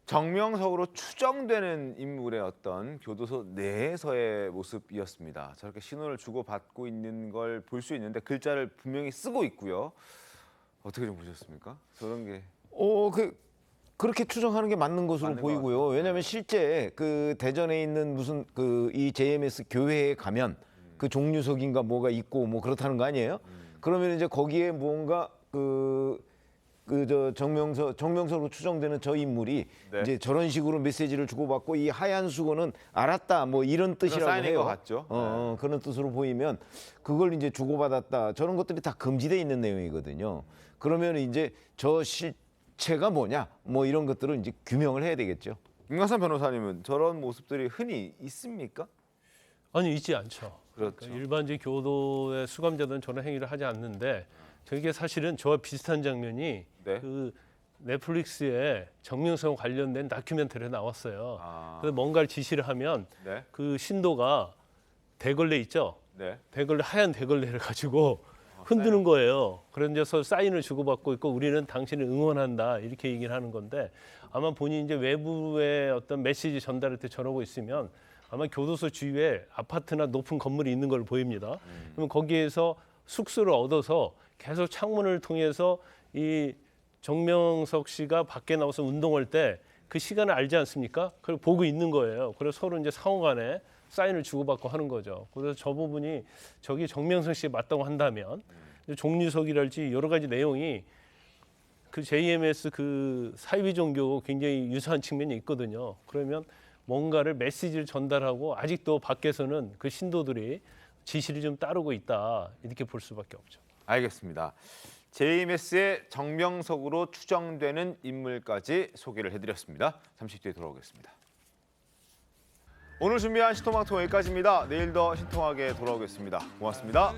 정명석으로 추정되는 인물의 어떤 교도소 내에서의 모습이었습니다. 저렇게 신호를 주고받고 있는 걸 볼 수 있는데 글자를 분명히 쓰고 있고요. 어떻게 좀 보셨습니까? 저런 게. 그렇게 추정하는 게 맞는 것으로 맞는 보이고요. 왜냐하면 실제 그 대전에 있는 무슨 그 이 JMS 교회에 가면 그 종류석인가 뭐가 있고 뭐 그렇다는 거 아니에요? 그러면 이제 거기에 무언가 정명석으로 추정되는 저 인물이 네. 이제 저런 식으로 메시지를 주고받고 이 하얀 수건은 알았다 뭐 이런 뜻이라고 사인인 해요. 것 같죠. 그런 뜻으로 보이면 그걸 이제 주고받았다. 저런 것들이 다 금지돼 있는 내용이거든요. 그러면 이제 저 실체가 뭐냐 뭐 이런 것들을 이제 규명을 해야 되겠죠. 김광산 변호사님은 저런 모습들이 흔히 있습니까? 아니 있지 않죠. 그렇죠. 그러니까 일반적 교도의 수감자들은 저런 행위를 하지 않는데 저게 사실은 저와 비슷한 장면이 네. 그 넷플릭스에 정명석 관련된 다큐멘터리에 나왔어요. 아. 그래서 뭔가를 지시를 하면 네. 그 신도가 대걸레 있죠. 네. 대걸레 하얀 대걸레를 가지고 흔드는 거예요. 그래서 사인을 주고받고 있고 우리는 당신을 응원한다 이렇게 얘기를 하는 건데 아마 본인이 이제 외부의 어떤 메시지 전달할 때 저러고 있으면 아마 교도소 주위에 아파트나 높은 건물이 있는 걸로 보입니다. 그러면 거기에서 숙소를 얻어서 계속 창문을 통해서 이 정명석 씨가 밖에 나와서 운동할 때 그 시간을 알지 않습니까? 그걸 보고 있는 거예요. 그래서 서로 이제 상호간에 사인을 주고받고 하는 거죠. 그래서 저 부분이 저기 정명석 씨 맞다고 한다면 종류석이랄지 여러 가지 내용이 그 JMS 그 사이비 종교 굉장히 유사한 측면이 있거든요. 그러면 뭔가를 메시지를 전달하고 아직도 밖에서는 그 신도들이 지시를 좀 따르고 있다 이렇게 볼 수밖에 없죠. 알겠습니다. JMS의 정명석으로 추정되는 인물까지 소개를 해드렸습니다. 잠시 뒤에 돌아오겠습니다. 오늘 준비한 신통방통 여기까지입니다. 내일 더 신통하게 돌아오겠습니다. 고맙습니다.